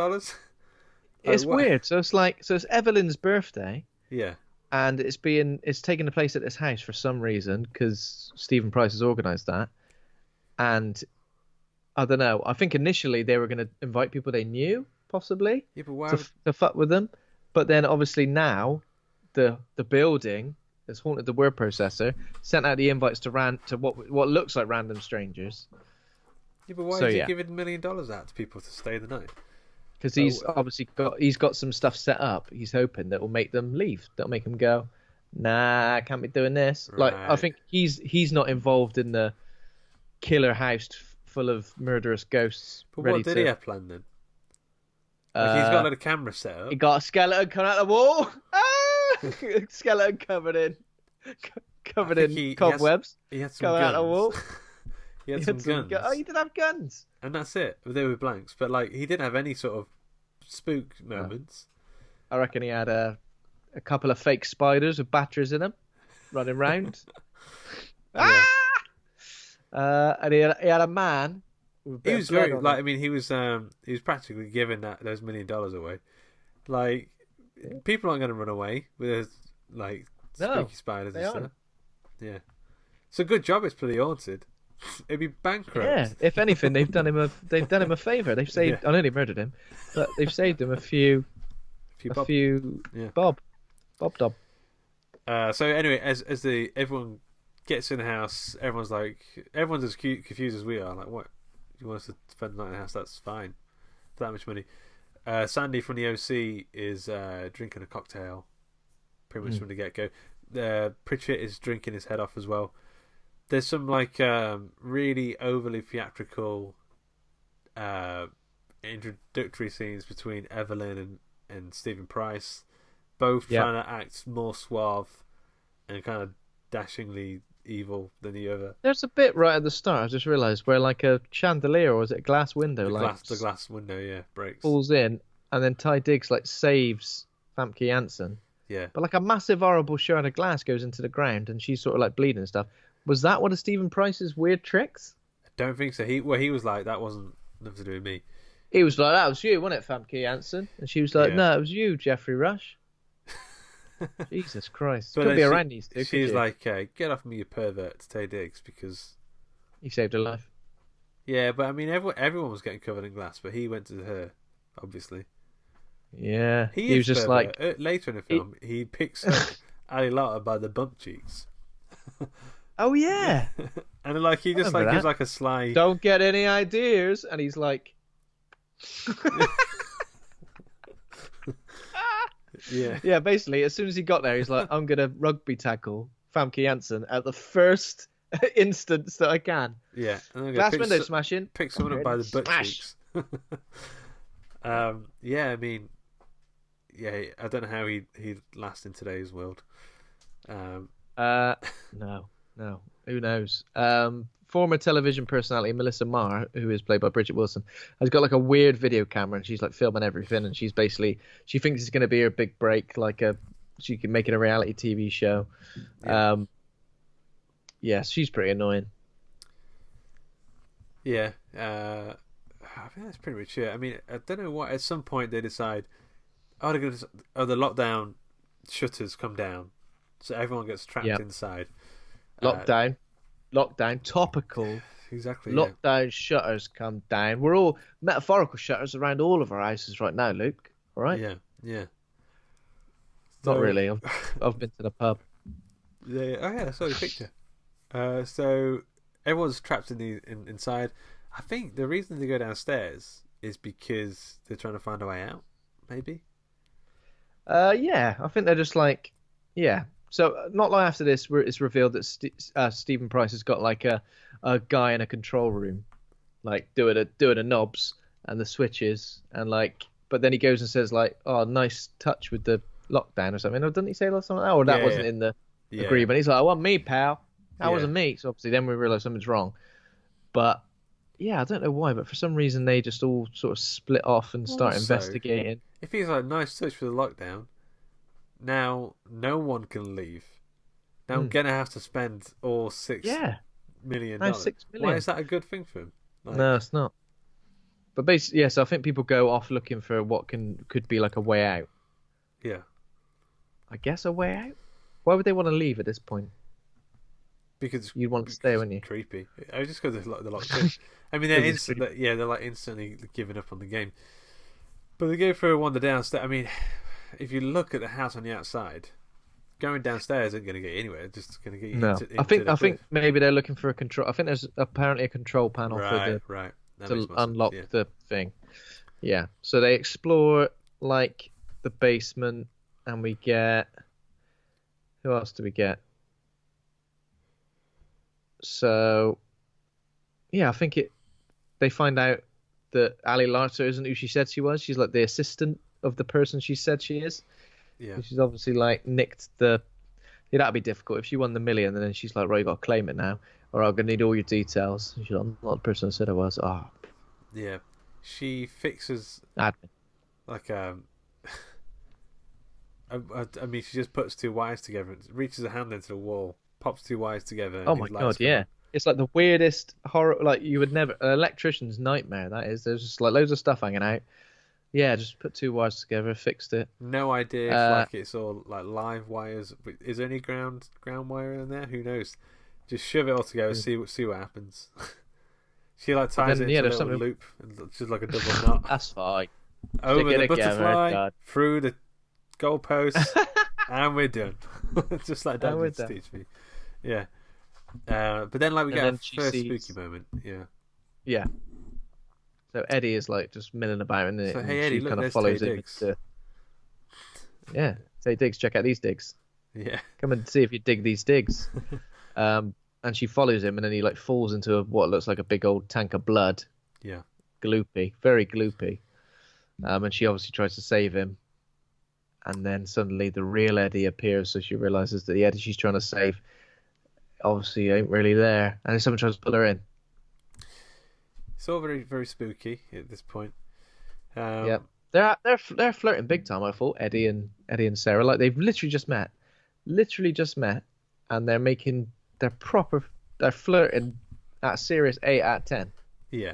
Speaker 2: It's weird. So it's Evelyn's birthday.
Speaker 1: Yeah.
Speaker 2: And it's taking place at this house for some reason because Stephen Price has organised that. And I don't know. I think initially they were going to invite people they knew, possibly, to fuck with them. But then obviously now the building that's haunted the word processor sent out the invites to what looks like random strangers.
Speaker 1: Yeah, but why did you give $1 million out to people to stay the night?
Speaker 2: Because he's obviously got some stuff set up. He's hoping that will make them leave. That'll make them go, nah, I can't be doing this. Right. Like I think he's not involved in the killer house full of murderous ghosts.
Speaker 1: But what did he have planned then? Like he's got a little camera set up.
Speaker 2: He got a skeleton coming out the wall. Skeleton covered in cobwebs.
Speaker 1: He had some
Speaker 2: coming
Speaker 1: guns.
Speaker 2: out the wall.
Speaker 1: He had some guns.
Speaker 2: He did have guns.
Speaker 1: And that's it. They were blanks. But like he didn't have any sort of spook moments.
Speaker 2: I reckon he had a couple of fake spiders with batteries in them running round. And he had a man.
Speaker 1: He was very like. I mean, he was practically giving those $1 million away. Like people aren't going to run away with like spooky spiders and stuff. Yeah. So good job. It's pretty haunted. It'd be bankrupt.
Speaker 2: Yeah. If anything, they've done him a favour. They've saved. I know they murdered him, but they've saved him a few bob.
Speaker 1: So anyway, as everyone gets in the house, everyone's as confused as we are. Like, what? You want us to spend the night in the house? That's fine. For that much money. Sandy from the OC is drinking a cocktail, pretty much from the get-go. Pritchett is drinking his head off as well. There's some like really overly theatrical introductory scenes between Evelyn and Stephen Price, both trying to act more suave and kind of dashingly evil than the other.
Speaker 2: There's a bit right at the start, I just realised, where like a chandelier, or is it a glass window?
Speaker 1: The glass window, breaks.
Speaker 2: Falls in, and then Taye Diggs like saves Famke Janssen.
Speaker 1: Yeah. But
Speaker 2: like a massive horrible shard of glass goes into the ground and she's sort of like bleeding and stuff. Was that one of Stephen Price's weird tricks?
Speaker 1: I don't think so. He was like, that wasn't nothing to do with me.
Speaker 2: He was like, that was you, wasn't it, Famke Janssen? And she was like, no, it was you, Geoffrey Rush. Jesus Christ. Could be around these two.
Speaker 1: She's like, get off me, you pervert, to Taye Diggs, because
Speaker 2: he saved her life.
Speaker 1: Yeah, but I mean, everyone was getting covered in glass, but he went to her, obviously.
Speaker 2: Yeah. He was just like...
Speaker 1: Later in the film, he picks up Ali Larter by the bump cheeks.
Speaker 2: Oh, yeah.
Speaker 1: And like he just like gives like a sly...
Speaker 2: Don't get any ideas. And he's like... Yeah, basically, as soon as he got there, he's like, I'm going to rugby tackle Famke Janssen at the first instance that I can.
Speaker 1: Yeah.
Speaker 2: Glass window smashing.
Speaker 1: Pick someone up by the butt cheeks. Yeah, I mean... Yeah, I don't know how he'd last in today's world.
Speaker 2: No. Who knows? Former television personality Melissa Marr, who is played by Bridgette Wilson, has got like a weird video camera and she's like filming everything, and she thinks it's going to be her big break, she can make it a reality TV show. Yeah. She's pretty annoying.
Speaker 1: Yeah, I think that's pretty much it. I mean, I don't know what. At some point they decide, the lockdown shutters come down, so everyone gets trapped inside.
Speaker 2: Lockdown. lockdown, topical.
Speaker 1: Exactly.
Speaker 2: Lockdown shutters come down. We're all metaphorical shutters around all of our houses right now, Luke. All right?
Speaker 1: Yeah. Yeah.
Speaker 2: Not really. I've been to the pub.
Speaker 1: Yeah. Oh yeah, I saw the picture. So everyone's trapped inside. I think the reason they go downstairs is because they're trying to find a way out. Maybe.
Speaker 2: Yeah, I think they're just like, yeah. So not long after this, it's revealed that Stephen Price has got like a guy in a control room, like doing the knobs and the switches, and like, but then he goes and says like, "Oh, nice touch with the lockdown" or something. Or didn't he say something like that? Or that wasn't in the agreement. He's like, "I want me, pal. That wasn't me." So obviously, then we realise something's wrong. But yeah, I don't know why, but for some reason they just all sort of split off and start investigating.
Speaker 1: If he's like, "Nice touch for the lockdown," now no one can leave. Now I'm gonna have to spend all $6 million.
Speaker 2: $6 million.
Speaker 1: Why is that a good thing for him? Like...
Speaker 2: No, it's not. But basically, yeah. So I think people go off looking for what could be like a way out.
Speaker 1: Yeah.
Speaker 2: I guess a way out. Why would they want to leave at this point?
Speaker 1: Because
Speaker 2: you'd want to stay, wouldn't you?
Speaker 1: Creepy. I just because they're locked in. I mean, they're like instantly giving up on the game. But they go for a wander downstairs. I mean, if you look at the house on the outside, going downstairs isn't going to get you anywhere. It's just going to get you.
Speaker 2: No, I think maybe they're looking for a control. I think there's apparently a control panel to unlock the thing. Yeah. So they explore like the basement, and we get. Who else do we get? So, yeah, I think they find out that Ali Larter isn't who she said she was. She's like the assistant of the person she said she is.
Speaker 1: Yeah.
Speaker 2: She's obviously like nicked the. Yeah, that'd be difficult if she won the million, and then she's like, right, you got to claim it now, or I'm gonna need all your details. And she's like, I'm not the person I said I was. Oh.
Speaker 1: Yeah, she fixes
Speaker 2: admin.
Speaker 1: Like I mean, she just puts two wires together, reaches a hand into the wall, pops two wires together.
Speaker 2: Oh my god, yeah. It's like the weirdest horror, like you would never, an electrician's nightmare, that is. There's just like loads of stuff hanging out. Yeah, just put two wires together, fixed it.
Speaker 1: No idea if like it's all like live wires. Is there any ground wire in there? Who knows? Just shove it all together, see what happens. She like ties it into a little loop, and just like a double knot.
Speaker 2: That's fine.
Speaker 1: Over the butterfly, through the goalposts, and we're done. Just like Dad used to teach me. Yeah. But then like we get our first spooky moment. Yeah.
Speaker 2: Yeah. So Eddie is like just milling about in it.
Speaker 1: So hey Eddie, look, kind of follows him.
Speaker 2: Yeah. Taye Diggs, check out these digs.
Speaker 1: Yeah.
Speaker 2: Come and see if you dig these digs. And she follows him, and then he like falls into what looks like a big old tank of blood.
Speaker 1: Yeah.
Speaker 2: Gloopy, very gloopy. And she obviously tries to save him. And then suddenly the real Eddie appears, so she realizes that the Eddie she's trying to save obviously ain't really there. And then someone tries to pull her in.
Speaker 1: It's all very, very spooky at this point.
Speaker 2: Yeah. They're flirting big time, I thought, Eddie and Sarah. Like they've literally just met. And they're flirting at a serious 8 out of 10.
Speaker 1: Yeah.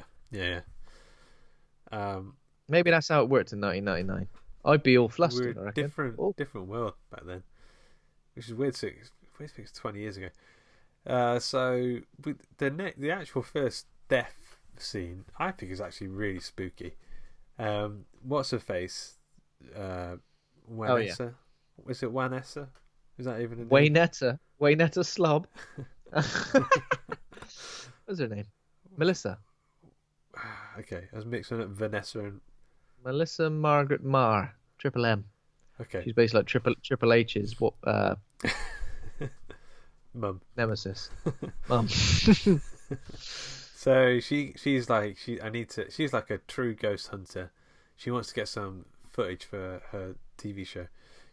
Speaker 2: Maybe that's how it worked in 1999. I'd be all flustered. I reckon.
Speaker 1: Different world back then, which is weird. It's 20 years ago. So the actual first death scene, I think, is actually really spooky. What's her face? Wanessa.
Speaker 2: Oh, yeah.
Speaker 1: Is it Wanessa? Is that even a
Speaker 2: name? Waynetta Slob. What's her name? Melissa.
Speaker 1: Okay, I was mixing up Vanessa and
Speaker 2: Melissa Margaret Marr, Triple M.
Speaker 1: Okay.
Speaker 2: She's basically like Triple H's
Speaker 1: mum.
Speaker 2: Nemesis. Mum.
Speaker 1: So she's like she's like a true ghost hunter. She wants to get some footage for her TV show.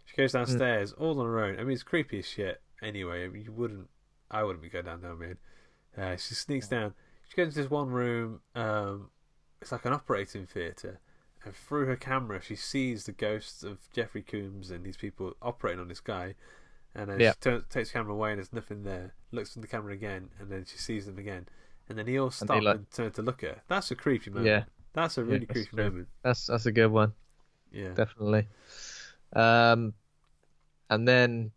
Speaker 1: She goes downstairs all on her own. I mean, it's creepy as shit. Anyway, I mean, I wouldn't be going down there, man. She sneaks down. She goes into this one room. It's like an operating theatre. And through her camera, she sees the ghosts of Jeffrey Combs and these people operating on this guy. And then she takes the camera away and there's nothing there. Looks from the camera again, and then she sees them again. And then he all stop and turn to look at her. That's a creepy moment. Yeah. That's a really creepy moment.
Speaker 2: That's a good one.
Speaker 1: Yeah.
Speaker 2: Definitely. And then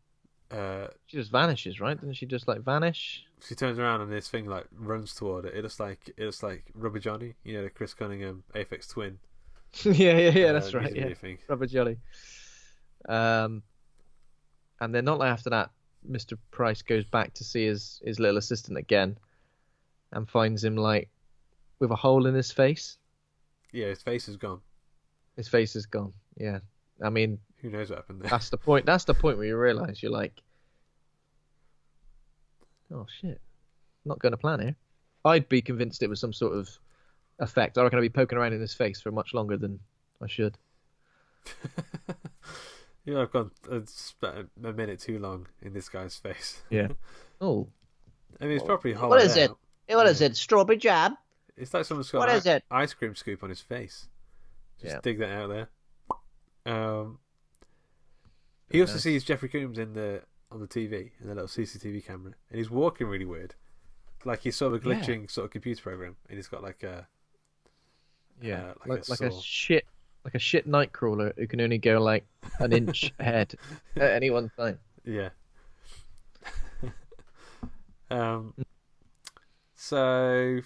Speaker 2: She just vanishes, right? Didn't she just like vanish?
Speaker 1: She turns around and this thing like runs toward it. It looks like Rubber Johnny, the Chris Cunningham Aphex Twin.
Speaker 2: yeah, that's right. Yeah,
Speaker 1: thing.
Speaker 2: Rubber Jelly. And then not long after that, Mr. Price goes back to see his little assistant again, and finds him like with a hole in his face.
Speaker 1: Yeah, his face is gone.
Speaker 2: His face is gone. Yeah, I mean,
Speaker 1: who knows what happened there?
Speaker 2: That's the point. That's the point where you realise you're like, oh shit, not going to plan here. I'd be convinced it was some sort of effect. I reckon I'd be poking around in his face for much longer than I should.
Speaker 1: I've gone a minute too long in this guy's face.
Speaker 2: Yeah. Oh.
Speaker 1: I mean, it's probably hollowed
Speaker 3: What is
Speaker 1: out.
Speaker 3: What is it? Strawberry jam?
Speaker 1: It's like someone's got
Speaker 3: an
Speaker 1: ice cream scoop on his face. Just dig that out there. He also sees Jeffrey Combs on the TV in the little CCTV camera, and he's walking really weird, like he's sort of a glitching sort of computer program, and he's got like a
Speaker 2: like a shit nightcrawler who can only go like an inch ahead at any one time.
Speaker 1: Yeah. So,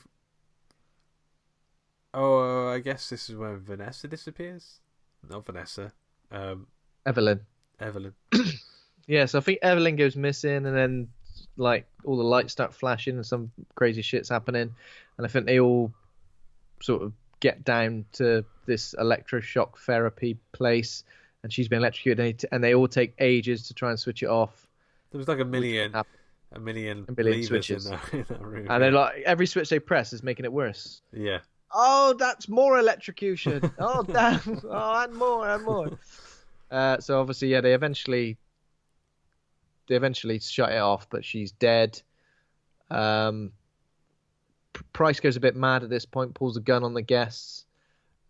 Speaker 1: I guess this is when Vanessa disappears. Not Vanessa.
Speaker 2: Evelyn. Yeah, so I think Evelyn goes missing, and then like all the lights start flashing, and some crazy shit's happening, and I think they all sort of get down to this electroshock therapy place, and she's been electrocuted, and they all take ages to try and switch it off.
Speaker 1: There was like a million
Speaker 2: switches
Speaker 1: in that room.
Speaker 2: And then like every switch they press is making it worse.
Speaker 1: Yeah.
Speaker 2: Oh, that's more electrocution. Oh, damn. Oh, and more. So obviously, they eventually shut it off, but she's dead. Price goes a bit mad at this point, pulls a gun on the guests.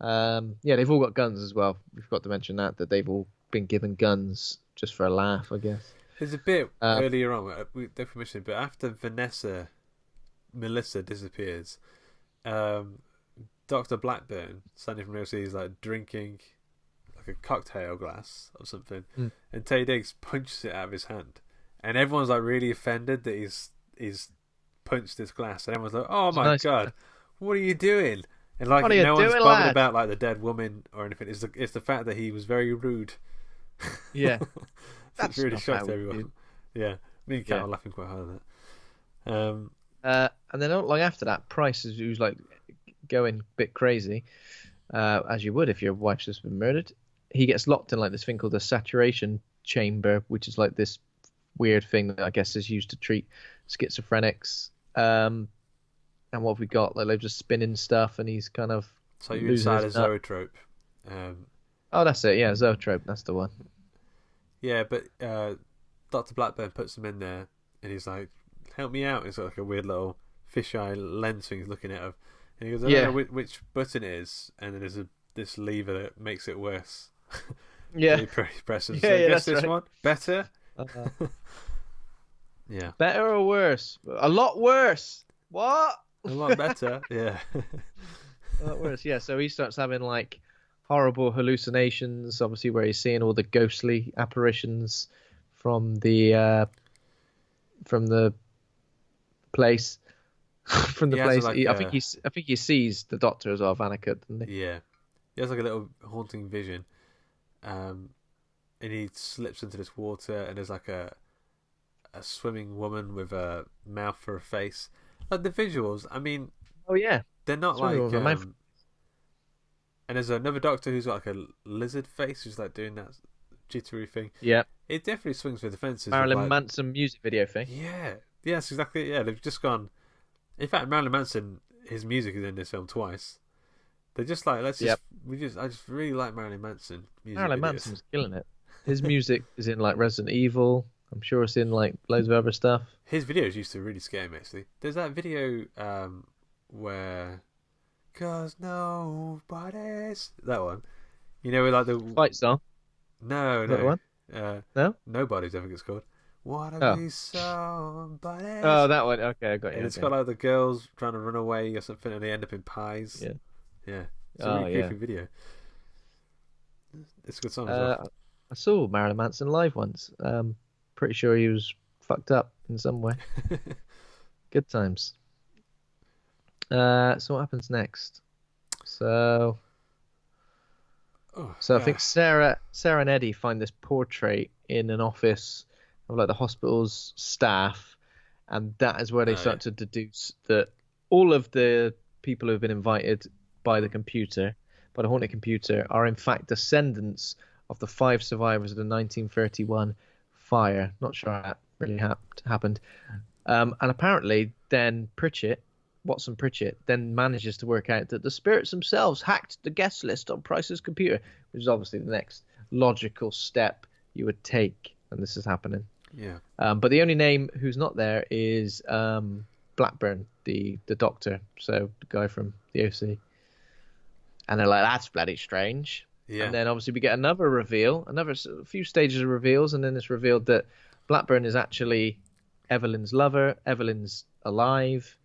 Speaker 2: They've all got guns as well. We forgot to mention that they've all been given guns just for a laugh, I guess.
Speaker 1: There's a bit earlier on, we definitely mentioned, but after Melissa disappears, Dr. Blackburn, standing from overseas, like drinking like a cocktail glass or something, and Taye Diggs punches it out of his hand, and everyone's like really offended that he's punched this glass, and everyone's like, "Oh my god, what are you doing?" And like no one's bothered about like the dead woman or anything. It's the fact that he was very rude.
Speaker 2: Yeah,
Speaker 1: that's really shocked everyone. Yeah, me and Kat are laughing quite hard at that.
Speaker 2: And then not long after that, Price who's like going a bit crazy, as you would if your wife's just been murdered. He gets locked in like this thing called the saturation chamber, which is like this weird thing that I guess is used to treat schizophrenics. And what have we got? Like they're just spinning stuff, and he's kind of
Speaker 1: so you're inside a zoetrope.
Speaker 2: Oh, that's it. Yeah, zoetrope. That's the one.
Speaker 1: Yeah, but Dr. Blackburn puts him in there, and he's like, "Help me out." It's like a weird little fisheye lens thing he's looking at, and he goes, "I don't know which button it is," and then there's this lever that makes it worse.
Speaker 2: Yeah,
Speaker 1: he presses.
Speaker 2: Yeah,
Speaker 1: so I guess
Speaker 2: that's
Speaker 1: this one better. Yeah,
Speaker 2: better or worse? A lot worse. What?
Speaker 1: A lot better. Yeah,
Speaker 2: a lot worse. Yeah. So he starts having like horrible hallucinations, obviously, where he's seeing all the ghostly apparitions from the place. From the place,
Speaker 1: like
Speaker 2: I think he sees the Doctor as well, Vannacut, doesn't he?
Speaker 1: Yeah, he has like a little haunting vision, and he slips into this water, and there's like a swimming woman with a mouth for a face. Like the visuals, I mean, they're not like. And there's another Doctor who's got like a lizard face, who's like doing that jittery thing.
Speaker 2: Yeah,
Speaker 1: it definitely swings for the fences.
Speaker 2: Marilyn Manson music video thing.
Speaker 1: Yeah, yes, exactly. Yeah, they've just gone. In fact, Marilyn Manson, his music is in this film twice. They're just like, I just really like Marilyn Manson music.
Speaker 2: Marilyn Manson's killing it. His music is in like Resident Evil. I'm sure it's in like loads of other stuff. His
Speaker 1: videos used to really scare me, actually. There's that video where, 'cause nobody's, that one. You know, with like the
Speaker 2: fight song.
Speaker 1: No.
Speaker 2: That one? No.
Speaker 1: Nobody's, I think it's called. Wanna be somebody.
Speaker 2: Oh, that one. Okay, I got you.
Speaker 1: And it's got like the girls trying to run away or something, and they end up in pies. Yeah. It's a really creepy video. It's a good song as well.
Speaker 2: I saw Marilyn Manson live once. pretty sure he was fucked up in some way. Good times. So what happens next? So I think Sarah and Eddie find this portrait in an office of like the hospital's staff, and that is where they start to deduce that all of the people who have been invited by the haunted computer, are in fact descendants of the 5 survivors of the 1931 fire. Not sure how that really happened. And apparently then Watson Pritchett then manages to work out that the spirits themselves hacked the guest list on Price's computer, which is obviously the next logical step you would take when this is happening.
Speaker 1: Yeah.
Speaker 2: But the only name who's not there is Blackburn, the doctor, so the guy from the OC. And they're like, that's bloody strange. Yeah. And then obviously we get another reveal, a few stages of reveals, and then it's revealed that Blackburn is actually Evelyn's lover. Evelyn's alive.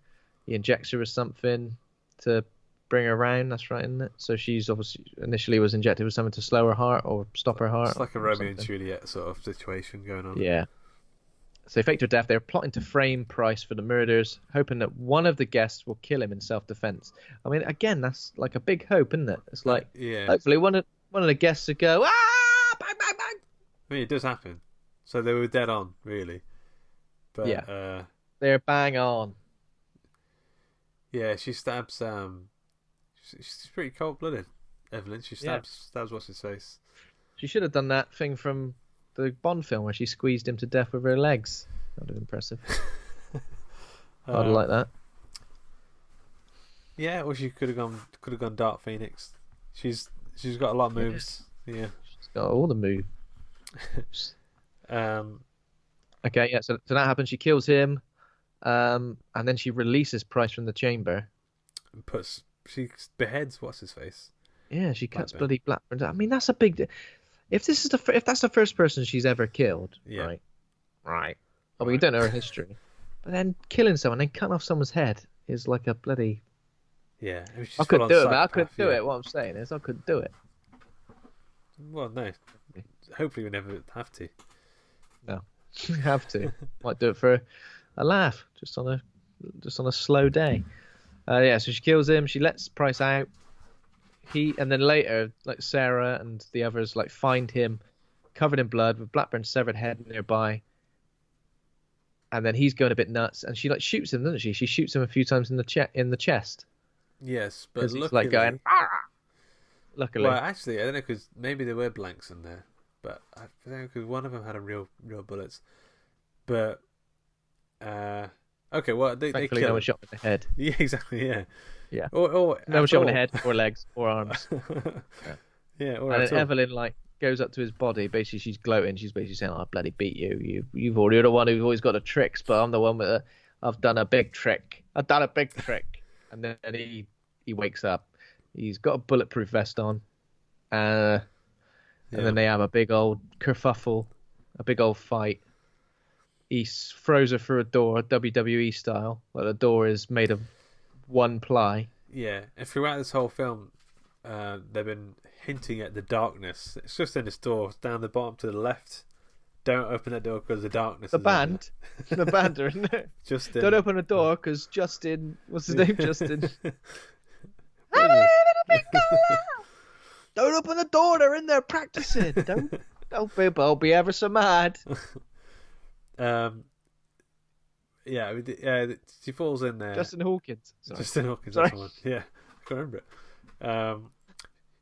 Speaker 2: He injects her with something to bring her around. That's right, isn't it? So she's obviously initially was injected with something to slow her heart or stop her heart.
Speaker 1: It's like a Romeo and Juliet sort of situation going on.
Speaker 2: Yeah. So they faked her death. They're plotting to frame Price for the murders, hoping that one of the guests will kill him in self-defense. I mean, again, that's like a big hope, isn't it? It's like, hopefully one of the guests would go, bang, bang, bang.
Speaker 1: I mean, it does happen. So they were dead on, really. But, yeah.
Speaker 2: They're bang on.
Speaker 1: Yeah, she stabs. She's pretty cold-blooded, Evelyn. She stabs what's his face.
Speaker 2: She should have done that thing from the Bond film where she squeezed him to death with her legs. That would have been impressive. I'd like that.
Speaker 1: Yeah, or she could have gone Dark Phoenix. She's got a lot of moves. Yeah,
Speaker 2: she's got all the moves. Okay, yeah. So that happens. She kills him. And then she releases Price from the chamber.
Speaker 1: And she beheads what's his face.
Speaker 2: Yeah, she cuts bloody Blackburn. I mean, that's a big. If that's the first person she's ever killed, right? I mean, you don't know her history, but then killing someone, then cutting off someone's head is like a bloody.
Speaker 1: Yeah,
Speaker 2: I couldn't do it. I couldn't do it. What I'm saying is, I couldn't do it.
Speaker 1: Well, no. Hopefully, we never have to.
Speaker 2: No, we have to. Might do it for a laugh, just on a slow day. So she kills him. She lets Price out. And then later, like Sarah and the others, like find him covered in blood with Blackburn's severed head nearby. And then he's going a bit nuts, and she like shoots him, doesn't she? She shoots him a few times in the chest.
Speaker 1: Yes, but luckily,
Speaker 2: he's like going. Luckily,
Speaker 1: well, actually, I don't know, because maybe there were blanks in there, but I think because one of them had a real bullets. But okay, well they
Speaker 2: thankfully
Speaker 1: kill
Speaker 2: no one shot him in the head.
Speaker 1: Yeah, exactly. Yeah.
Speaker 2: Or no one shot him in the head, or legs, or arms.
Speaker 1: Yeah.
Speaker 2: And then Evelyn like goes up to his body. Basically, she's gloating. She's basically saying, "I bloody beat you. You're the one who's always got the tricks, but I'm the one with I've done a big trick. I've done a big trick." And then he wakes up. He's got a bulletproof vest on. And then they have a big old kerfuffle, a big old fight. He throws her through a door, WWE style. Like the door is made of one ply.
Speaker 1: Yeah, and throughout this whole film, they've been hinting at the darkness. It's just in this door, down the bottom to the left. Don't open that door because the darkness.
Speaker 2: The band are in there.
Speaker 1: Justin.
Speaker 2: Don't open the door because Justin. What's his name? Justin. Don't open the door. They're in there practicing. Don't people. I'll be ever so mad.
Speaker 1: She falls in there.
Speaker 2: Justin Hawkins.
Speaker 1: Justin Hawkins. That's the one. Yeah, I can't remember it.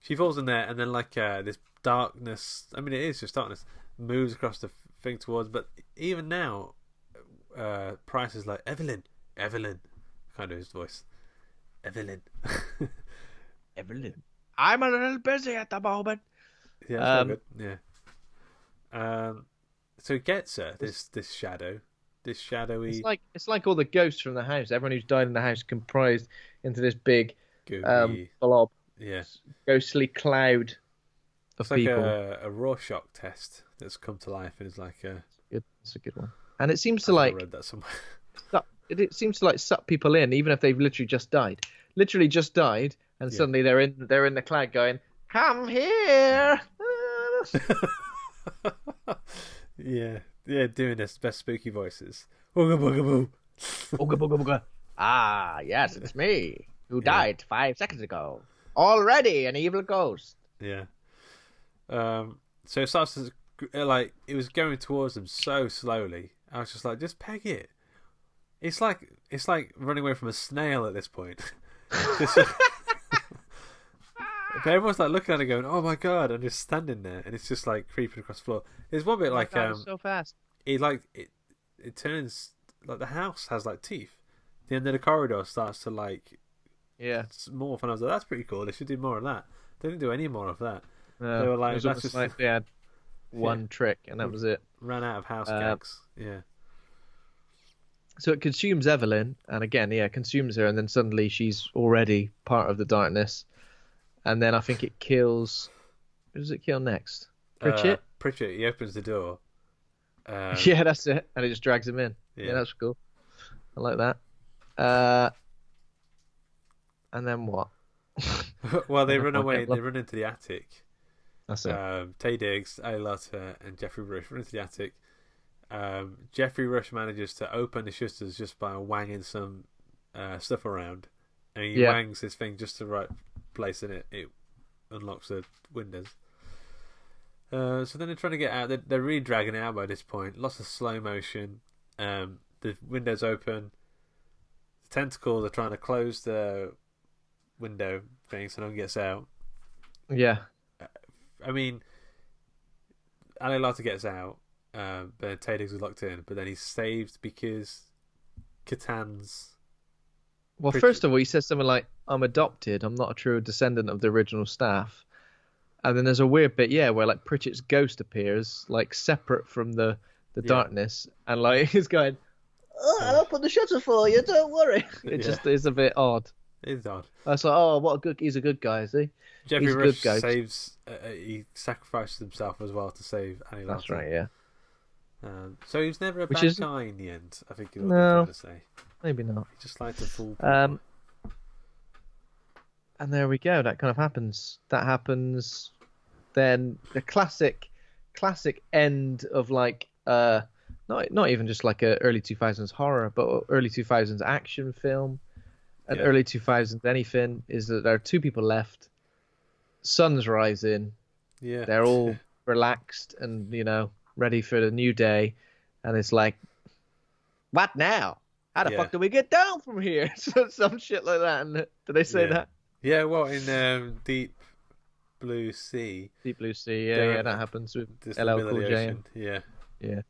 Speaker 1: She falls in there, and then like this darkness. I mean, it is just darkness. Moves across the thing towards, but even now, Price is like Evelyn. Kind of his voice. Evelyn.
Speaker 2: I'm a little busy at the moment.
Speaker 1: Yeah, that's good. Yeah. So he gets her. This shadow. This shadowy.
Speaker 2: It's like all the ghosts from the house. Everyone who's died in the house comprised into this big blob.
Speaker 1: Yeah.
Speaker 2: Ghostly cloud of people.
Speaker 1: Like a Rorschach test that's come to life and is like
Speaker 2: It's a good one. And it seems to like.
Speaker 1: I read that somewhere.
Speaker 2: It seems to like suck people in, even if they've literally just died. And suddenly they're in the cloud going, "Come here."
Speaker 1: Yeah, doing his best spooky voices. Ooga booga boo.
Speaker 3: Ooga booga booga. Ah, yes, it's me who died 5 seconds ago. Already an evil ghost.
Speaker 1: Yeah. So it starts to, like, it was going towards them so slowly. I was just like, just peg it. It's like running away from a snail at this point. But everyone's like looking at it going, oh my god, and just standing there, and it's just like creeping across the floor. There's one bit like
Speaker 2: so fast.
Speaker 1: It turns like the house has like teeth. The end of the corridor starts to like morph, and I was like, that's pretty cool. They should do more of that. They didn't do any more of that.
Speaker 2: No,
Speaker 1: they were like,
Speaker 2: it was
Speaker 1: that's just
Speaker 2: like they had one trick, and that was it.
Speaker 1: Ran out of house gags. Yeah.
Speaker 2: So it consumes Evelyn, and again, consumes her, and then suddenly she's already part of the darkness. And then I think it kills. Who does it kill next? Bridgette?
Speaker 1: Bridgette. He opens the door.
Speaker 2: Yeah, that's it. And it just drags him in. Yeah, that's cool. I like that. And then what?
Speaker 1: Well, they run away. They run into the attic.
Speaker 2: That's it.
Speaker 1: Taye Diggs, Larter, and Geoffrey Rush run into the attic. Geoffrey Rush manages to open the shutters just by wanging some stuff around. And he wangs his thing just to the right place, and it unlocks the windows. So then they're trying to get out. They're really dragging it out by this point. Lots of slow motion. The windows open. The tentacles are trying to close the window thing so no one gets out.
Speaker 2: Yeah.
Speaker 1: I mean, Ali Larter gets out, but Taye Diggs was locked in. But then he's saved because Kattan's...
Speaker 2: Well, first of all, he says something like, I'm adopted. I'm not a true descendant of the original staff. And then there's a weird bit, where like Pritchett's ghost appears, like separate from the darkness. And like he's going,
Speaker 3: I'll open the shutter for you, don't worry.
Speaker 2: It just is a bit odd.
Speaker 1: It's odd.
Speaker 2: I was like, he's a good guy, is he?
Speaker 1: Geoffrey Rush saves, he sacrifices himself as well to save Annie Larter.
Speaker 2: That's right, yeah.
Speaker 1: So he's never a bad guy in the end, I think is what I'm trying to say.
Speaker 2: Maybe not.
Speaker 1: He just liked to fool people.
Speaker 2: And there we go. That kind of happens. That happens. Then the classic end of like not even just like a early 2000s horror, but early 2000s action film, and early 2000s anything is that there are two people left. Sun's rising. Yeah. They're all relaxed and ready for the new day, and it's like, what now? How the fuck do we get down from here? Some shit like that. And did they say that?
Speaker 1: Yeah, well, in Deep Blue Sea.
Speaker 2: Deep Blue Sea, that happens with LL Cool J. Yeah.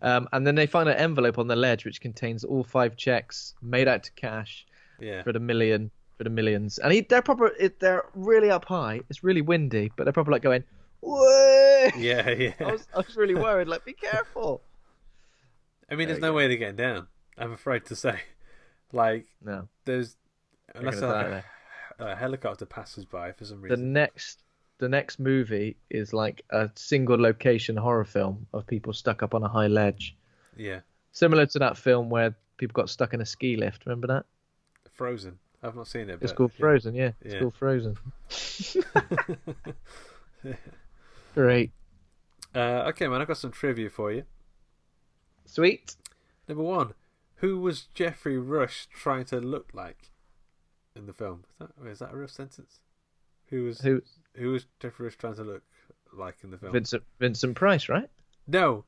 Speaker 2: And then they find an envelope on the ledge which contains all 5 checks made out to cash for the millions. And they're really up high. It's really windy, but they're probably like going, whoa!
Speaker 1: Yeah.
Speaker 2: I was really worried. Like, be careful.
Speaker 1: I mean, there's no way to get down. I'm afraid to say. Like,
Speaker 2: no.
Speaker 1: There's unless a helicopter passes by for some reason.
Speaker 2: The next movie is like a single location horror film of people stuck up on a high ledge.
Speaker 1: Yeah.
Speaker 2: Similar to that film where people got stuck in a ski lift. Remember that?
Speaker 1: Frozen. I've not seen it.
Speaker 2: It's called Frozen. Yeah. It's called Frozen. Great.
Speaker 1: Okay, man. I've got some trivia for you.
Speaker 2: Sweet.
Speaker 1: Number 1. Who was Geoffrey Rush trying to look like in the film? Is that a real sentence? Who was Geoffrey Rush trying to look like in the film?
Speaker 2: Vincent Price, right?
Speaker 1: No,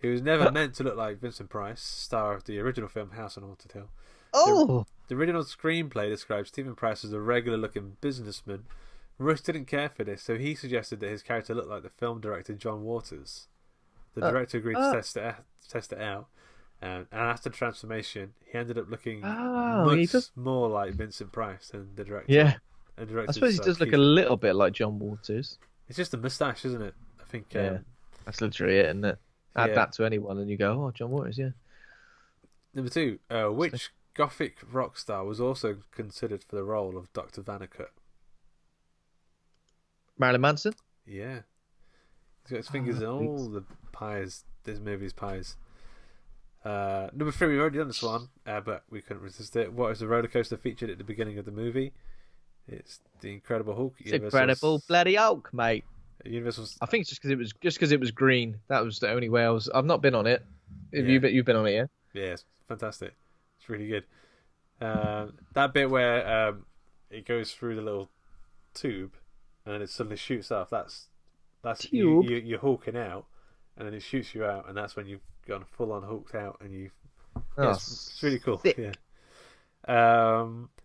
Speaker 1: he was never meant to look like Vincent Price, star of the original film House on Haunted Hill.
Speaker 2: Oh,
Speaker 1: the original screenplay describes Stephen Price as a regular-looking businessman. Rush didn't care for this, so he suggested that his character look like the film director John Waters. The director agreed to test it out. And after the transformation, he ended up looking much more like Vincent Price than the director.
Speaker 2: Yeah, I suppose he does look a little bit like John Waters.
Speaker 1: It's just a moustache, isn't it? I think.
Speaker 2: That's literally it, isn't it? Add that to anyone, and you go, "Oh, John Waters." Yeah.
Speaker 1: Number 2, which Gothic rock star was also considered for the role of Dr. Vannacut?
Speaker 2: Marilyn Manson.
Speaker 1: Yeah, he's got his fingers in all the pies. This movie's pies. Number 3, we've already done this one, but we couldn't resist it. What is the roller coaster featured at the beginning of the movie? It's the Incredible Hulk.
Speaker 3: It's Incredible bloody Hulk, mate.
Speaker 1: Universal's.
Speaker 2: I think it's just because it was green. That was the only way I was. I've not been on it. You've been on it, yeah?
Speaker 1: Yeah, it's fantastic. It's really good. That bit where it goes through the little tube and then it suddenly shoots off. That's you're hulking out, and then it shoots you out, and that's when you've gone full on hulked out, and you. Yeah, it's really cool.
Speaker 2: Thick.
Speaker 1: Yeah.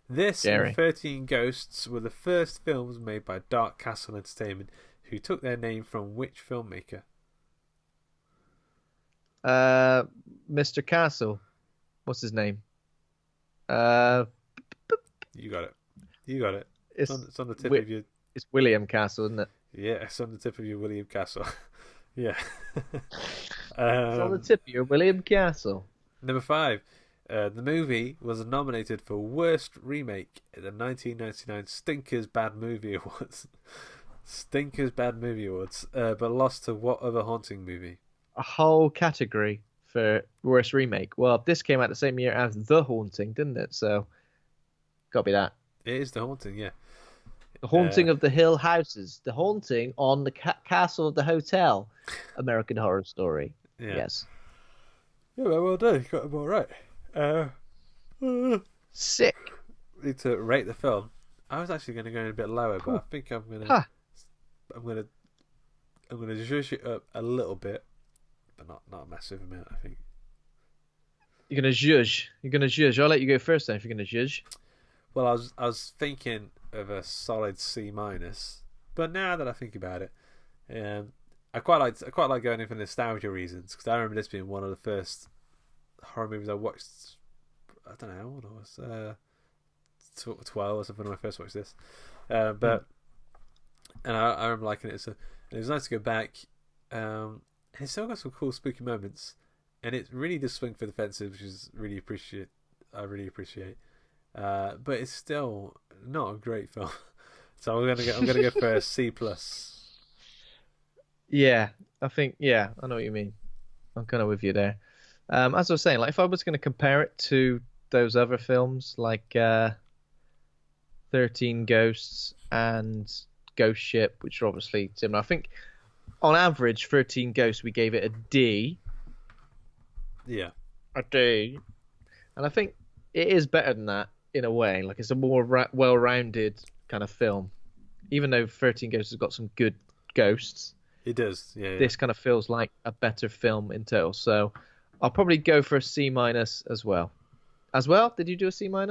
Speaker 1: This
Speaker 2: Scary.
Speaker 1: and 13 Ghosts were the first films made by Dark Castle Entertainment, who took their name from which filmmaker?
Speaker 2: Mr. Castle. What's his name?
Speaker 1: You got it. It's on the tip of your.
Speaker 2: It's William Castle, isn't it?
Speaker 1: Yeah, it's on the tip of your William Castle. Yeah.
Speaker 2: It's on the tip of your William Castle.
Speaker 1: Number 5. The movie was nominated for Worst Remake at the 1999 Stinkers Bad Movie Awards. But lost to what other haunting movie?
Speaker 2: A whole category for Worst Remake. Well, this came out the same year as The Haunting, didn't it? So, gotta be that.
Speaker 1: It is The Haunting, yeah.
Speaker 2: The Haunting of the Hill Houses. The Haunting on the Castle of the Hotel. American Horror Story.
Speaker 1: Yeah.
Speaker 2: Yes.
Speaker 1: Yeah, well done. You got them all right.
Speaker 2: Sick.
Speaker 1: Need to rate the film. I was actually going to go a bit lower, but I think I'm gonna zhuzh it up a little bit, but not a massive amount. I think
Speaker 2: You're gonna zhuzh. I'll let you go first then if you're gonna zhuzh.
Speaker 1: Well, I was thinking of a solid C-, but now that I think about it, I quite like going in for nostalgia reasons, because I remember this being one of the first horror movies I watched. I don't know how old I was, 12 or something when I first watched this, but and I remember liking it. So and it was nice to go back. And it's still got some cool spooky moments, and it really does swing for the fences, which is I really appreciate. But it's still not a great film, so I'm gonna go for a C+.
Speaker 2: Yeah, I know what you mean. I'm kind of with you there. As I was saying, like if I was going to compare it to those other films like 13 Ghosts and Ghost Ship, which are obviously similar, I think on average 13 Ghosts we gave it a D.
Speaker 1: Yeah.
Speaker 2: A D. And I think it is better than that in a way. Like it's a more well-rounded kind of film. Even though 13 Ghosts has got some good ghosts.
Speaker 1: It does, yeah.
Speaker 2: This kind of feels like a better film in total. So I'll probably go for a C- as well. As well? Did you do a C-?
Speaker 1: I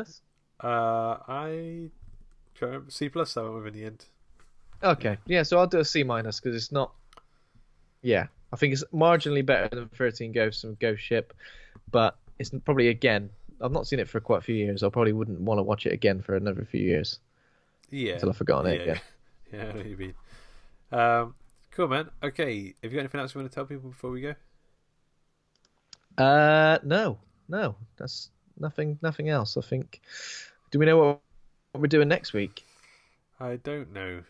Speaker 1: C+ I went with in the end.
Speaker 2: Okay, yeah, so I'll do a C- because it's not... Yeah, I think it's marginally better than 13 Ghosts and Ghost Ship, but it's probably, again, I've not seen it for quite a few years. I probably wouldn't want to watch it again for another few years.
Speaker 1: Yeah.
Speaker 2: Until I've forgotten it again.
Speaker 1: Yeah, I know what you mean. Cool, man. Okay, have you got anything else you want to tell people before we go?
Speaker 2: No, that's nothing else. I think. Do we know what we're doing next week?
Speaker 1: I don't know.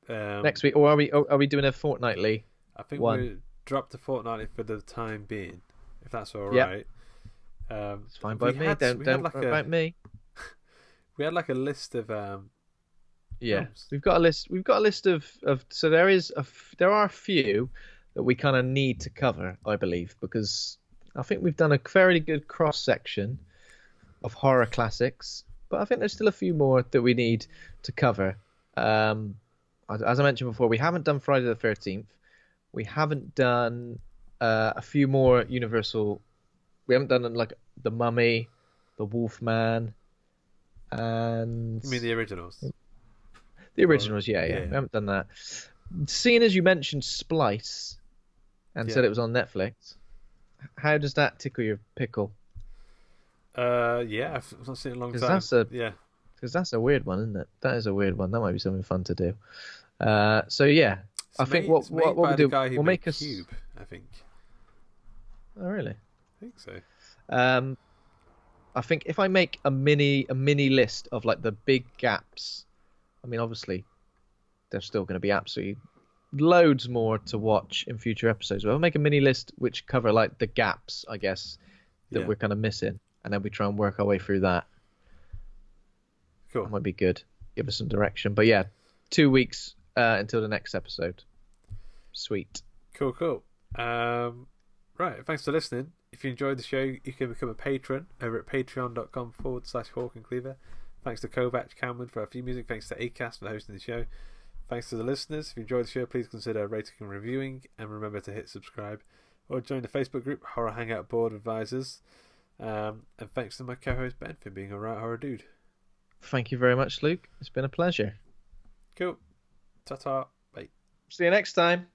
Speaker 2: Next week, or are we doing a fortnightly?
Speaker 1: I think
Speaker 2: one?
Speaker 1: we dropped the fortnightly for the time being, if that's all
Speaker 2: Yep.
Speaker 1: right.
Speaker 2: It's fine by me. Don't worry about me.
Speaker 1: We had like a list of
Speaker 2: Yeah,
Speaker 1: films.
Speaker 2: we've got a list. We've got a list of so there are a few that we kind of need to cover, I believe, because I think we've done a fairly good cross section of horror classics, but I think there's still a few more that we need to cover. As I mentioned before, we haven't done Friday the 13th. We haven't done a few more Universal. We haven't done like The Mummy, The Wolfman, and
Speaker 1: You mean the originals?
Speaker 2: the originals, yeah. We haven't done that. Seeing as you mentioned Splice and said it was on Netflix, how does that tickle your pickle?
Speaker 1: Yeah, I've not seen it in a long time.
Speaker 2: Because that's a weird one, isn't it? That is a weird one. That might be something fun to do. So yeah, I think what we'll do, we'll make a
Speaker 1: Cube. I think.
Speaker 2: Oh really?
Speaker 1: I think so.
Speaker 2: I think if I make a mini list of like the big gaps, I mean obviously there's still going to be absolutely loads more to watch in future episodes. But I'll make a mini list which cover like the gaps, I guess, that we're kind of missing, and then we try and work our way through that.
Speaker 1: Cool.
Speaker 2: That might be good. Give us some direction. But yeah, 2 weeks until the next episode. Sweet.
Speaker 1: Cool. Right, thanks for listening. If you enjoyed the show, you can become a patron over at patreon.com/Hawk and Cleaver. Thanks to Kovac Cameron for our theme music. Thanks to Acast for hosting the show. Thanks to the listeners. If you enjoyed the show, please consider rating and reviewing, and remember to hit subscribe or join the Facebook group Horror Hangout Board Advisors. And thanks to my co-host Ben for being a right horror dude.
Speaker 2: Thank you very much, Luke. It's been a pleasure.
Speaker 1: Cool. Ta-ta. Bye.
Speaker 2: See you next time.